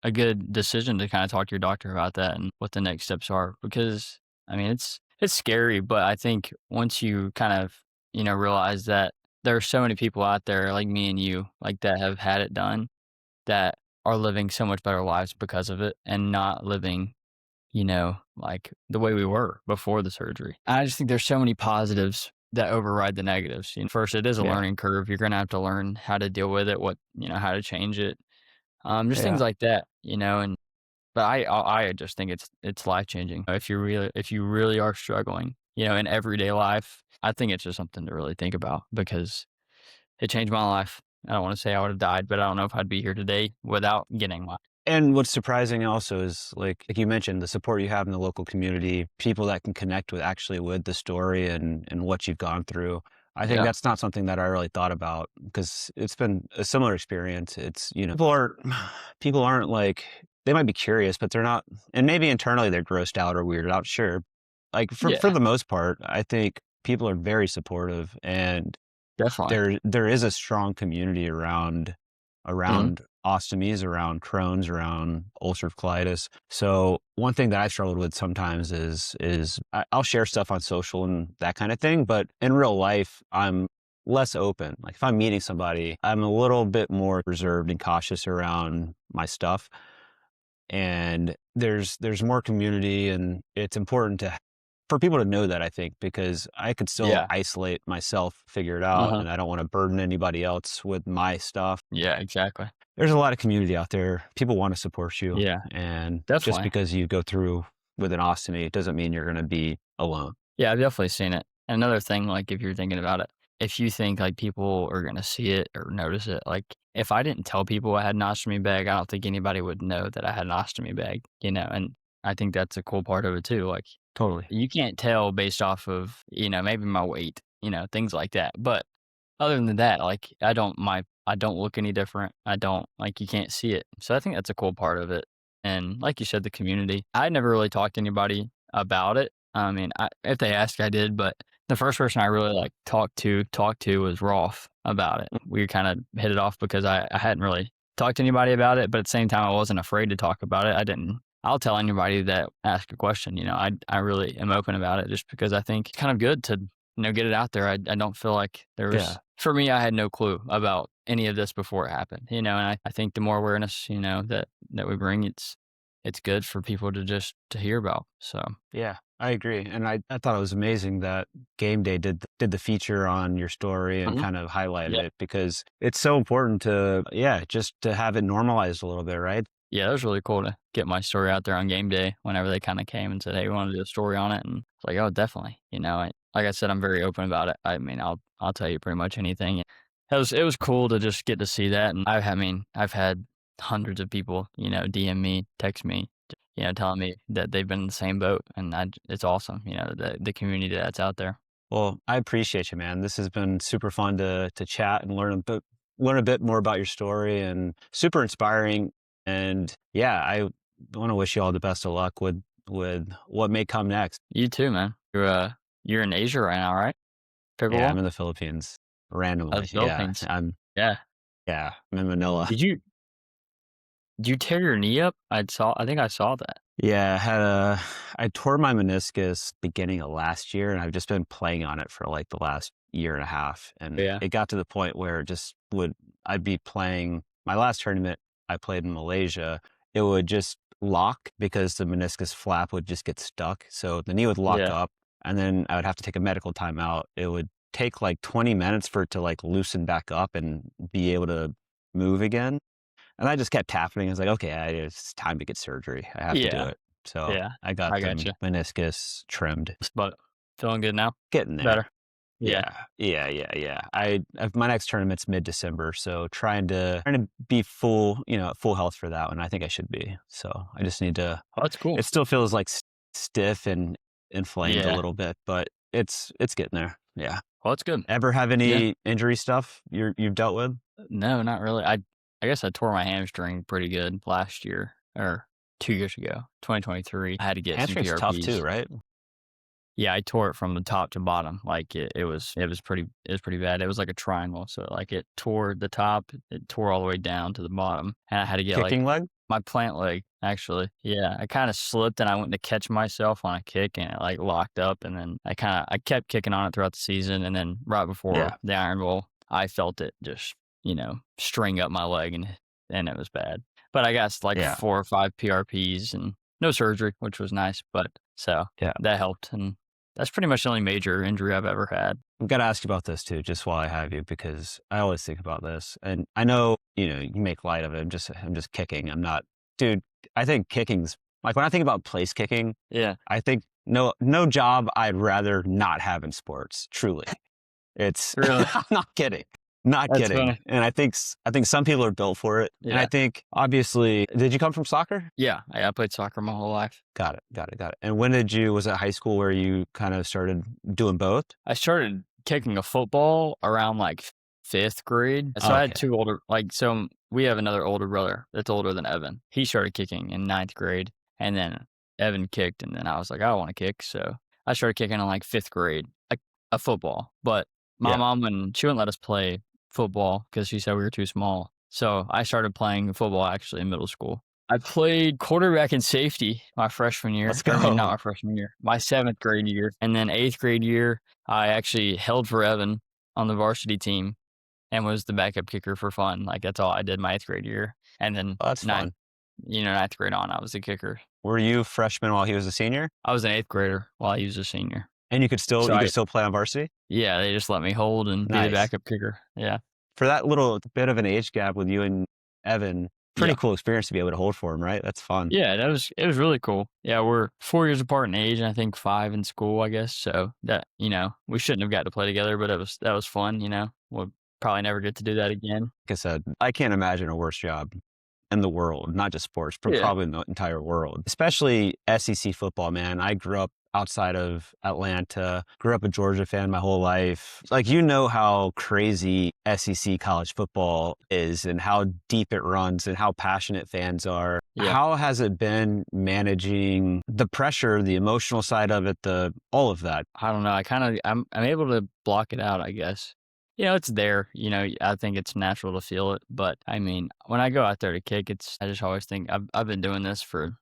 Speaker 2: a good decision to kind of talk to your doctor about that and what the next steps are, because I mean, it's scary, but I think once you kind of, realize that there are so many people out there like me and you, like that have had it done, that are living so much better lives because of it and not living, like the way we were before the surgery. I just think there's so many positives that override the negatives. First, it is a learning curve. You're going to have to learn how to deal with it, how to change it. Just things like that, but I just think it's life changing. If you really are struggling, in everyday life, I think it's just something to really think about because it changed my life. I don't want to say I would have died, but I don't know if I'd be here today without getting one.
Speaker 3: And what's surprising also is like you mentioned, the support you have in the local community, people that can connect with the story and what you've gone through. I think that's not something that I really thought about because it's been a similar experience. It's, people aren't like, they might be curious, but they're not, and maybe internally they're grossed out or weirded out. Sure. Like for the most part, I think people are very supportive, and
Speaker 2: definitely
Speaker 3: there is a strong community around ostomies, around Crohn's, around ulcerative colitis. So one thing that I struggled with sometimes is I'll share stuff on social and that kind of thing, but in real life, I'm less open. Like if I'm meeting somebody, I'm a little bit more reserved and cautious around my stuff. And there's more community, and it's important for people to know that, I think, because I could still isolate myself, figure it out, and I don't want to burden anybody else with my stuff.
Speaker 2: Yeah, exactly.
Speaker 3: There's a lot of community out there. People want to support you.
Speaker 2: Yeah,
Speaker 3: and
Speaker 2: definitely.
Speaker 3: Just because you go through with an ostomy, it doesn't mean you're going to be alone.
Speaker 2: Yeah, I've definitely seen it. And another thing, like if you're thinking about it, if you think like people are gonna see it or notice it, like if I didn't tell people I had an ostomy bag, I don't think anybody would know that I had an ostomy bag, and I think that's a cool part of it too. Like
Speaker 3: Totally.
Speaker 2: you can't tell based off of, maybe my weight, things like that. But other than that, like I don't look any different. I don't like you can't see it. So I think that's a cool part of it. And like you said, the community. I never really talked to anybody about it. I mean, if they asked, I did, but the first person I really like talked to was Rolf about it. We kind of hit it off because I hadn't really talked to anybody about it, but at the same time, I wasn't afraid to talk about it. I'll tell anybody that ask a question. I really am open about it just because I think it's kind of good to, get it out there. I don't feel like there was, for me, I had no clue about any of this before it happened, and I think the more awareness, that we bring, it's good for people to hear about. So
Speaker 3: Yeah, I agree. And I thought it was amazing that Game Day did the feature on your story and kind of highlighted
Speaker 2: Yep.
Speaker 3: it because it's so important to, just to have it normalized a little bit, right?
Speaker 2: Yeah, it was really cool to get my story out there on game day whenever they kind of came and said, "Hey, we want to do a story on it." And it's like, "Oh, definitely." Like I said, I'm very open about it. I mean, I'll tell you pretty much anything. It was cool to just get to see that. And I've had hundreds of people, DM me, text me, telling me that they've been in the same boat, and it's awesome. The community that's out there.
Speaker 3: Well, I appreciate you, man. This has been super fun to chat and learn a bit more about your story and super inspiring. And yeah, I want to wish you all the best of luck with what may come next.
Speaker 2: You too, man. You're in Asia right now, right?
Speaker 3: Yeah,
Speaker 2: Pickleball?
Speaker 3: I'm in the Philippines randomly.
Speaker 2: The Philippines. Yeah.
Speaker 3: I'm in Manila.
Speaker 2: Did you tear your knee up? I think I saw that.
Speaker 3: Yeah, I tore my meniscus beginning of last year, and I've just been playing on it for like the last year and a half. And
Speaker 2: Yeah.
Speaker 3: it got to the point where I'd be playing my last tournament I played in Malaysia. It would just lock because the meniscus flap would just get stuck. So the knee would lock
Speaker 2: Yeah.
Speaker 3: up, and then I would have to take a medical timeout. It would take like 20 minutes for it to like loosen back up and be able to move again. And I just kept happening. I was like, okay, it's time to get surgery. I have to do
Speaker 2: Yeah.
Speaker 3: it. So
Speaker 2: Yeah.
Speaker 3: I got
Speaker 2: I
Speaker 3: the
Speaker 2: gotcha.
Speaker 3: meniscus trimmed.
Speaker 2: But feeling good now?
Speaker 3: Getting there.
Speaker 2: Better?
Speaker 3: Yeah. My next tournament's mid-December, so trying to be full health for that one. I think I should be. So I just need to.
Speaker 2: Oh, that's cool.
Speaker 3: It still feels like stiff and inflamed a
Speaker 2: Yeah.
Speaker 3: little bit, but it's getting there. Yeah.
Speaker 2: Well, that's good.
Speaker 3: Ever have any injury stuff you've dealt with?
Speaker 2: No, not really. I guess I tore my hamstring pretty good last year or 2 years ago, 2023. I had to get some
Speaker 3: Hamstring's
Speaker 2: PRPs.
Speaker 3: tough too, right?
Speaker 2: Yeah, I tore it from the top to bottom. Like it was pretty bad. It was like a triangle. So like it tore the top, it tore all the way down to the bottom. And I had to get
Speaker 3: Kicking leg?
Speaker 2: my plant leg, actually. Yeah. I kind of slipped and I went to catch myself on a kick and it like locked up. And then I kept kicking on it throughout the season. And then right before the Iron Bowl, I felt it just, string up my leg and it was bad. But I got like 4 or 5 PRPs and no surgery, which was nice. But so that helped. And that's pretty much the only major injury I've ever had.
Speaker 3: I've got to ask you about this too, just while I have you, because I always think about this, and I know you make light of it. I'm just kicking. I'm not, dude. I think kicking's like when I think about place kicking.
Speaker 2: Yeah,
Speaker 3: I think no job I'd rather not have in sports. Truly, it's
Speaker 2: really.
Speaker 3: I'm not kidding. Not
Speaker 2: That's
Speaker 3: kidding.
Speaker 2: funny.
Speaker 3: And I think some people are built for it. And I
Speaker 2: Yeah.
Speaker 3: think obviously, did you come from soccer?
Speaker 2: Yeah, I played soccer my whole life.
Speaker 3: Got it. And when was it high school where you kind of started doing both?
Speaker 2: I started kicking a football around like 5th grade. So I had
Speaker 3: Okay.
Speaker 2: 2 older, so we have another older brother that's older than Evan. He started kicking in 9th grade and then Evan kicked and then I was like, I want to kick. So I started kicking in like 5th grade, like a football. But my mom, she wouldn't let us play football because she said we were too small. So I started playing football actually in middle school. I played quarterback and safety my freshman year.
Speaker 3: Let's
Speaker 2: I mean, not
Speaker 3: go.
Speaker 2: my freshman year, my 7th grade year. And then 8th grade year, I actually held for Evan on the varsity team and was the backup kicker for fun. Like that's all I did my 8th grade year. And then
Speaker 3: Oh, that's fun.
Speaker 2: 9th grade on, I was the kicker.
Speaker 3: Were you freshman while he was a senior?
Speaker 2: I was an 8th grader while he was a senior.
Speaker 3: And you could still play on varsity?
Speaker 2: Yeah, they just let me hold and be the
Speaker 3: Nice.
Speaker 2: backup kicker. Yeah.
Speaker 3: For that little bit of an age gap with you and Evan, pretty
Speaker 2: Yeah.
Speaker 3: cool experience to be able to hold for him, right? That's fun.
Speaker 2: Yeah, it was really cool. Yeah, we're 4 years apart in age, and I think 5 in school, I guess. So that, we shouldn't have got to play together, but that was fun. We'll probably never get to do that again.
Speaker 3: Like I said, I can't imagine a worse job in the world, not just sports, but
Speaker 2: Yeah.
Speaker 3: probably in the entire world, especially SEC football, man. I grew up outside of Atlanta, grew up a Georgia fan my whole life. Like, how crazy SEC college football is and how deep it runs and how passionate fans are.
Speaker 2: Yeah.
Speaker 3: How has it been managing the pressure, the emotional side of it, all of that?
Speaker 2: I don't know. I'm able to block it out, I guess. It's there. I think it's natural to feel it. But I mean, when I go out there to kick, I just always think I've been doing this for,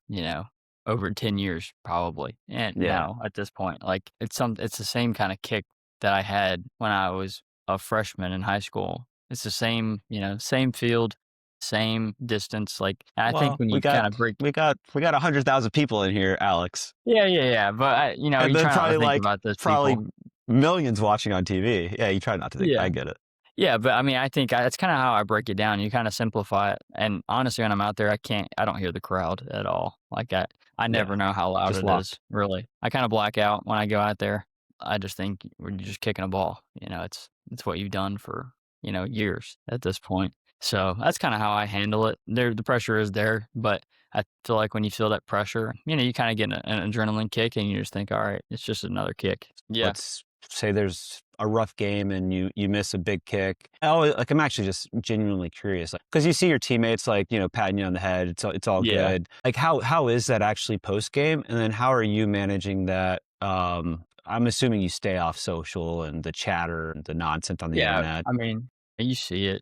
Speaker 2: over 10 years probably. And now at this point, like it's the same kind of kick that I had when I was a freshman in high school. It's the same, same field, same distance. Like, I think when you kind of break,
Speaker 3: we got 100,000 people in here, Alex.
Speaker 2: Yeah. But you
Speaker 3: and
Speaker 2: try
Speaker 3: then
Speaker 2: not to
Speaker 3: probably
Speaker 2: think about those
Speaker 3: probably
Speaker 2: people.
Speaker 3: millions watching on TV. Yeah, you try not to think.
Speaker 2: Yeah.
Speaker 3: I get it.
Speaker 2: Yeah, but I mean, I think that's kind of how I break it down. You kind of simplify it. And honestly, when I'm out there, I don't hear the crowd at all. Like I never know how loud
Speaker 3: Just
Speaker 2: it
Speaker 3: locked.
Speaker 2: is, really. I kind of black out when I go out there. I just think you're just kicking a ball. It's what you've done for, years at this point. So that's kind of how I handle it. The pressure is there, but I feel like when you feel that pressure, you kind of get an adrenaline kick and you just think, all right, it's just another kick. Yeah.
Speaker 3: Let's say there's a rough game and you miss a big kick. I'm actually just genuinely curious, because you see your teammates patting you on the head. It's all good. Like how is that actually post game, and then how are you managing that? I'm assuming you stay off social and the chatter and the nonsense on the internet.
Speaker 2: I mean, you see it,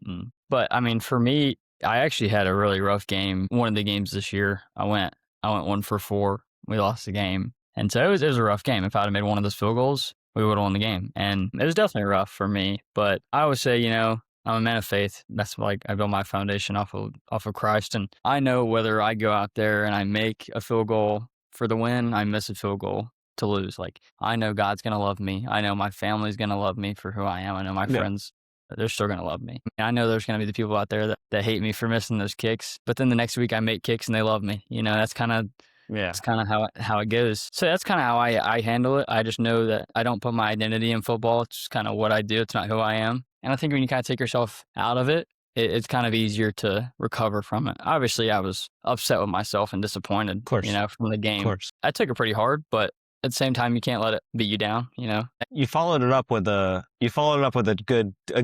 Speaker 2: but I mean, for me, I actually had a really rough game. One of the games this year, I went 1 for 4. We lost the game, and so it was a rough game. If I'd have made one of those field goals, we would have won the game. And it was definitely rough for me. But I always say, I'm a man of faith. That's like I build my foundation off of Christ. And I know whether I go out there and I make a field goal for the win, I miss a field goal to lose. Like, I know God's going to love me. I know my family's going to love me for who I am. I know my friends, they're still going to love me. I know there's going to be the people out there that hate me for missing those kicks. But then the next week I make kicks and they love me. That's kind of It's kind of how it goes. So that's kind of how I handle it. I just know that I don't put my identity in football. It's just kind of what I do. It's not who I am. And I think when you kind of take yourself out of it, it's kind of easier to recover from it. Obviously, I was upset with myself and disappointed,
Speaker 3: Of course.
Speaker 2: From the game.
Speaker 3: Of course.
Speaker 2: I took it pretty hard, but at the same time, you can't let it beat you down,
Speaker 3: You followed it up with a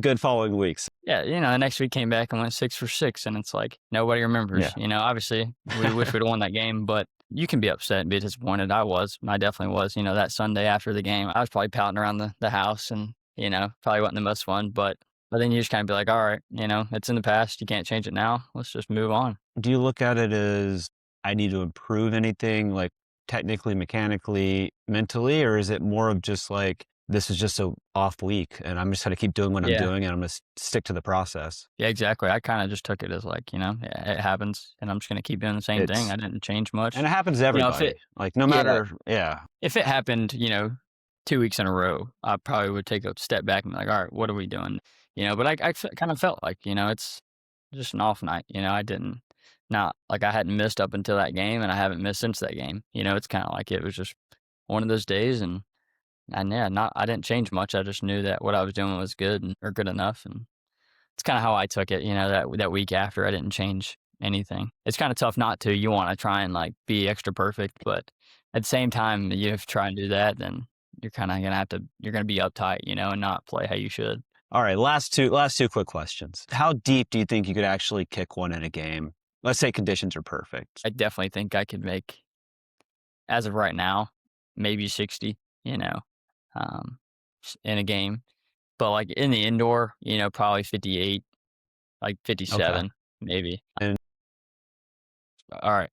Speaker 3: good following weeks.
Speaker 2: Yeah, the next week came back and went 6 for 6, and it's like nobody remembers. Obviously, we wish we'd won that game, but you can be upset and be disappointed. I definitely was. That Sunday after the game, I was probably pouting around the house, and probably wasn't the most fun. But then you just kind of be like, all right, it's in the past. You can't change it now. Let's just move on.
Speaker 3: Do you look at it as I need to improve anything, like technically, mechanically, mentally, or is it more of just like, this is just a off week and I'm just going to keep doing what I'm doing and I'm going to stick to the process? Yeah,
Speaker 2: exactly. I kind of just took it as like, it happens and I'm just going to keep doing the same thing. I didn't change much.
Speaker 3: And it happens to everybody. No matter.
Speaker 2: If it happened, 2 weeks in a row, I probably would take a step back and be like, all right, what are we doing? But I kind of felt like, it's just an off night. Not like I hadn't missed up until that game and I haven't missed since that game. It's kind of like it was just one of those days and I didn't change much. I just knew that what I was doing was good or good enough. And it's kind of how I took it, that week after I didn't change anything. It's kind of tough not to. You want to try and like be extra perfect, but at the same time, if you try and do that, then you're kind of going to you're going to be uptight, and not play how you should.
Speaker 3: All right. Last two quick questions. How deep do you think you could actually kick one in a game? Let's say conditions are perfect.
Speaker 2: I definitely think I could make, as of right now, maybe 60, in a game. But like in the indoor, probably 58, like 57, maybe.
Speaker 3: And
Speaker 2: all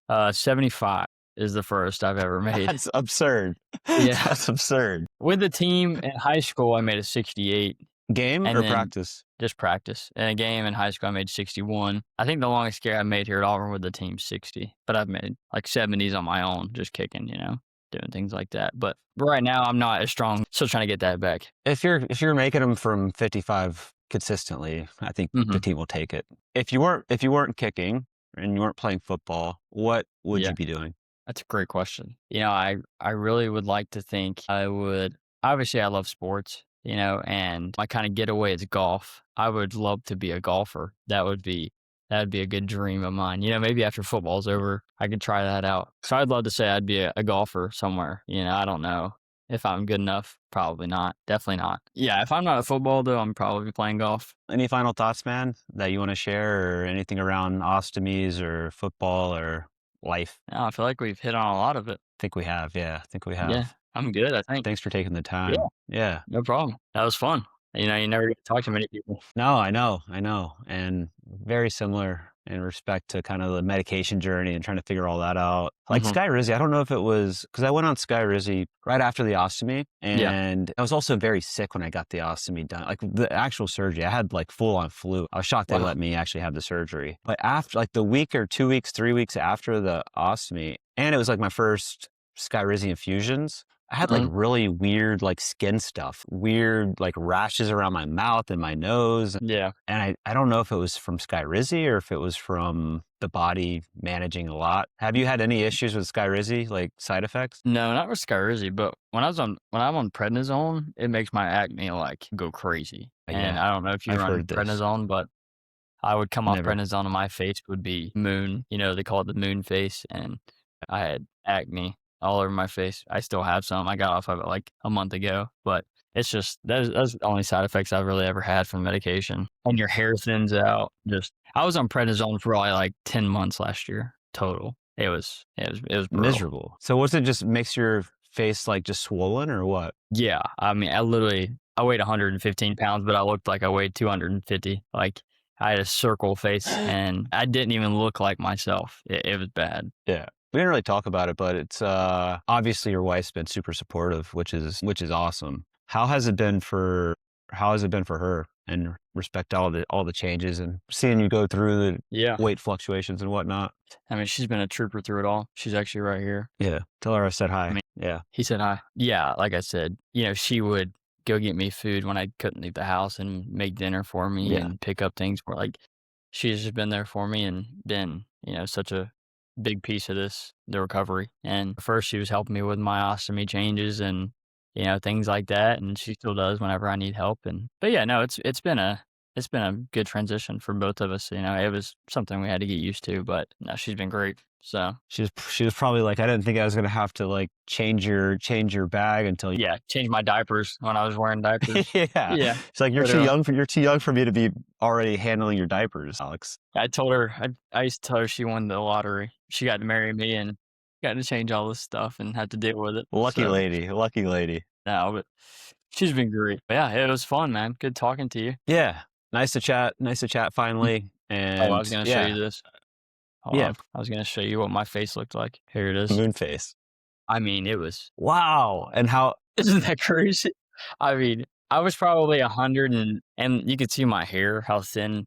Speaker 2: right. 75 is the first I've ever made.
Speaker 3: That's absurd.
Speaker 2: Yeah.
Speaker 3: That's absurd.
Speaker 2: With the team in high school, I made a 68.
Speaker 3: Game or practice?
Speaker 2: Just practice. In a game in high school, I made 61. I think the longest kick I made here at Auburn with the team 60. But I've made like 70s on my own, just kicking, doing things like that. But right now, I'm not as strong. Still trying to get that back.
Speaker 3: If you're making them from 55 consistently, I think the
Speaker 2: Mhm.
Speaker 3: team will take it. If you weren't kicking and you weren't playing football, what would
Speaker 2: Yeah.
Speaker 3: you be doing?
Speaker 2: That's a great question. I really would like to think I would. Obviously, I love sports, and my kind of getaway is golf. I would love to be a golfer. That would be a good dream of mine. Maybe after football's over, I could try that out. So I'd love to say I'd be a golfer somewhere. I don't know if I'm good enough. Probably not. Definitely not. Yeah, if I'm not a football though, I'm probably playing golf.
Speaker 3: Any final thoughts, man, that you want to share, or anything around ostomies or football or life?
Speaker 2: No, I feel like we've hit on a lot of it.
Speaker 3: I think we have. Yeah, I think we
Speaker 2: Yeah,
Speaker 3: have.
Speaker 2: I'm good. I think.
Speaker 3: Thanks for taking the
Speaker 2: Yeah.
Speaker 3: time. Yeah.
Speaker 2: No problem. That was fun. You never get to talk to many people.
Speaker 3: No, I know. And very similar in respect to kind of the medication journey and trying to figure all that out. Like
Speaker 2: Mhm.
Speaker 3: Skyrizi, I don't know if it was because I went on Skyrizi right after the ostomy,
Speaker 2: Yeah.
Speaker 3: and I was also very sick when I got the ostomy done. Like the actual surgery, I had like full on flu. I was shocked they
Speaker 2: Wow.
Speaker 3: let me actually have the surgery. But after like the week or 2 weeks, 3 weeks after the ostomy, and it was like my first Skyrizi infusions, I had like
Speaker 2: Mhm.
Speaker 3: really weird like skin stuff, weird like rashes around my mouth and my nose.
Speaker 2: Yeah.
Speaker 3: And I don't know if it was from Skyrizi or if it was from the body managing a lot. Have you had any issues with Skyrizi, like side effects?
Speaker 2: No, not with Skyrizi, but when I'm on prednisone, it makes my acne like go crazy. And
Speaker 3: Yeah,
Speaker 2: I don't know if you
Speaker 3: I've
Speaker 2: run
Speaker 3: heard this.
Speaker 2: prednisone, but I would come off
Speaker 3: Never.
Speaker 2: prednisone and my face would be moon. They call it the moon face, and I had acne all over my face. I still have some. I got off of it like a month ago, but it's just that's the only side effects I've really ever had from medication. And your hair thins out. Just I was on prednisone for probably like 10 months last year total. It was brutal.
Speaker 3: Miserable. So was it just makes your face like just swollen or what?
Speaker 2: Yeah, I mean, I weighed 115 pounds, but I looked like I weighed 250. Like I had a circle face, and I didn't even look like myself. It was bad.
Speaker 3: Yeah. We didn't really talk about it, but it's obviously your wife's been super supportive, which is awesome. How has it been for her in respect to all the changes and seeing you go through the
Speaker 2: Yeah,
Speaker 3: weight fluctuations and whatnot?
Speaker 2: I mean, she's been a trooper through it all. She's actually right here.
Speaker 3: Yeah. Tell her I said hi.
Speaker 2: I mean,
Speaker 3: Yeah.
Speaker 2: he said hi. Yeah, like I said, she would go get me food when I couldn't leave the house and make dinner for me
Speaker 3: Yeah.
Speaker 2: and pick up things for like she's just been there for me and been, such a big piece of the recovery. And first she was helping me with my ostomy changes and, things like that. And she still does whenever I need help. But yeah, no, it's been a good transition for both of us. It was something we had to get used to, but no, she's been great. So
Speaker 3: She was probably like, I didn't think I was gonna have to like change your bag until you.
Speaker 2: yeah, changed my diapers when I was wearing diapers.
Speaker 3: Yeah.
Speaker 2: Yeah,
Speaker 3: It's like
Speaker 2: literally.
Speaker 3: you're too young for me to be already handling your diapers, Alex.
Speaker 2: I told her I used to tell her she won the lottery. She got to marry me and got to change all this stuff and had to deal with it.
Speaker 3: Lucky
Speaker 2: So
Speaker 3: lady, lucky lady.
Speaker 2: no, but she's been great. But yeah, it was fun, man. Good talking to you.
Speaker 3: Yeah. Nice to chat. Nice to chat finally.
Speaker 2: Oh, I
Speaker 3: And
Speaker 2: was gonna show
Speaker 3: yeah,
Speaker 2: you this. Hold
Speaker 3: yeah,
Speaker 2: on. I was gonna show you what my face looked like. Here it is.
Speaker 3: moon face.
Speaker 2: I mean, it was.
Speaker 3: Wow. And how
Speaker 2: Isn't that crazy? I mean, I was probably 100 and you could see my hair, how thin.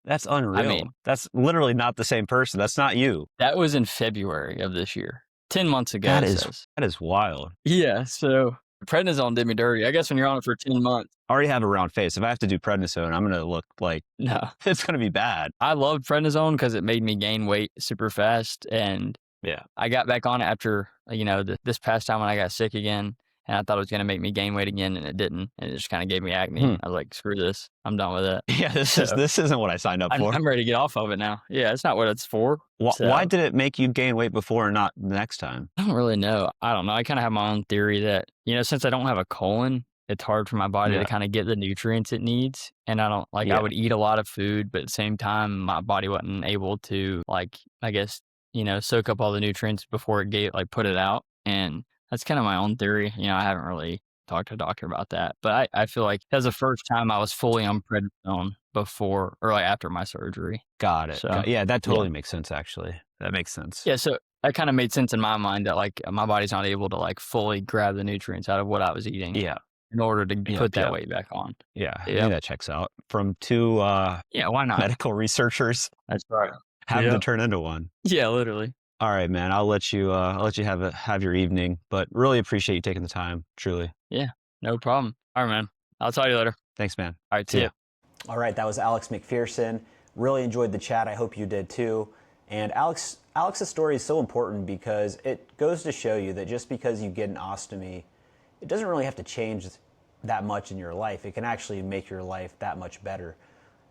Speaker 3: that's
Speaker 2: I
Speaker 3: unreal.
Speaker 2: mean,
Speaker 3: That's literally not the same person. That's not you.
Speaker 2: that was in February of this year. 10 months ago,
Speaker 3: That
Speaker 2: it
Speaker 3: is
Speaker 2: says.
Speaker 3: that is wild.
Speaker 2: Yeah, so prednisone did me dirty. I guess when you're on it for 10 months.
Speaker 3: I already have a round face. If I have to do prednisone, I'm gonna look like
Speaker 2: No.
Speaker 3: it's gonna be bad.
Speaker 2: I loved prednisone because it made me gain weight super fast. And
Speaker 3: Yeah.
Speaker 2: I got back on it after, this past time when I got sick again. And I thought it was going to make me gain weight again, and it didn't. And it just kind of gave me acne. I was like, screw this. I'm done with it.
Speaker 3: Yeah, this isn't what I signed up for.
Speaker 2: I'm ready to get off of it now. Yeah, it's not what it's for.
Speaker 3: Why
Speaker 2: So,
Speaker 3: did it make you gain weight before and not the next time?
Speaker 2: I don't really know. I don't know. I kind of have my own theory that, since I don't have a colon, it's hard for my body
Speaker 3: Yeah.
Speaker 2: to kind of get the nutrients it needs. And I don't I
Speaker 3: Yeah.
Speaker 2: would eat a lot of food, but at the same time, my body wasn't able to, like, I guess, soak up all the nutrients before it put it out. And that's kind of my own theory. I haven't really talked to a doctor about that, but I feel like that was the first time I was fully on prednisone before or like after my surgery.
Speaker 3: Got it.
Speaker 2: So,
Speaker 3: Yeah, that
Speaker 2: yeah.
Speaker 3: totally makes sense. Actually, that makes sense.
Speaker 2: Yeah, so that kind of made sense in my mind that like my body's not able to like fully grab the nutrients out of what I was eating
Speaker 3: Yeah.
Speaker 2: in order to
Speaker 3: Yeah,
Speaker 2: put that
Speaker 3: yeah.
Speaker 2: weight back on.
Speaker 3: Yeah, I
Speaker 2: Yeah.
Speaker 3: think that checks out. From two
Speaker 2: Yeah, why not?
Speaker 3: medical researchers
Speaker 2: That's right.
Speaker 3: having
Speaker 2: Yeah.
Speaker 3: to turn into one.
Speaker 2: Yeah, literally.
Speaker 3: All right, man. I'll let you have your evening, but really appreciate you taking the time. Truly.
Speaker 2: Yeah, no problem. All right, man. I'll talk to you later.
Speaker 3: Thanks, man.
Speaker 2: All right,
Speaker 3: See
Speaker 2: see
Speaker 3: ya.
Speaker 2: ya.
Speaker 1: All right, that was Alex McPherson. Really enjoyed the chat. I hope you did too. And Alex's story is so important because it goes to show you that just because you get an ostomy, it doesn't really have to change that much in your life. It can actually make your life that much better.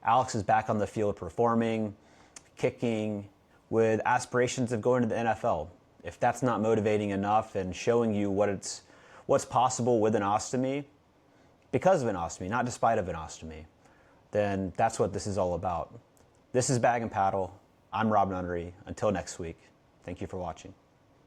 Speaker 1: Alex is back on the field performing, kicking, with aspirations of going to the NFL. If that's not motivating enough and showing you what's possible with an ostomy, because of an ostomy, not despite of an ostomy, then that's what this is all about. This is Bag and Paddle. I'm Rob Nunnery. Until next week, thank you for watching.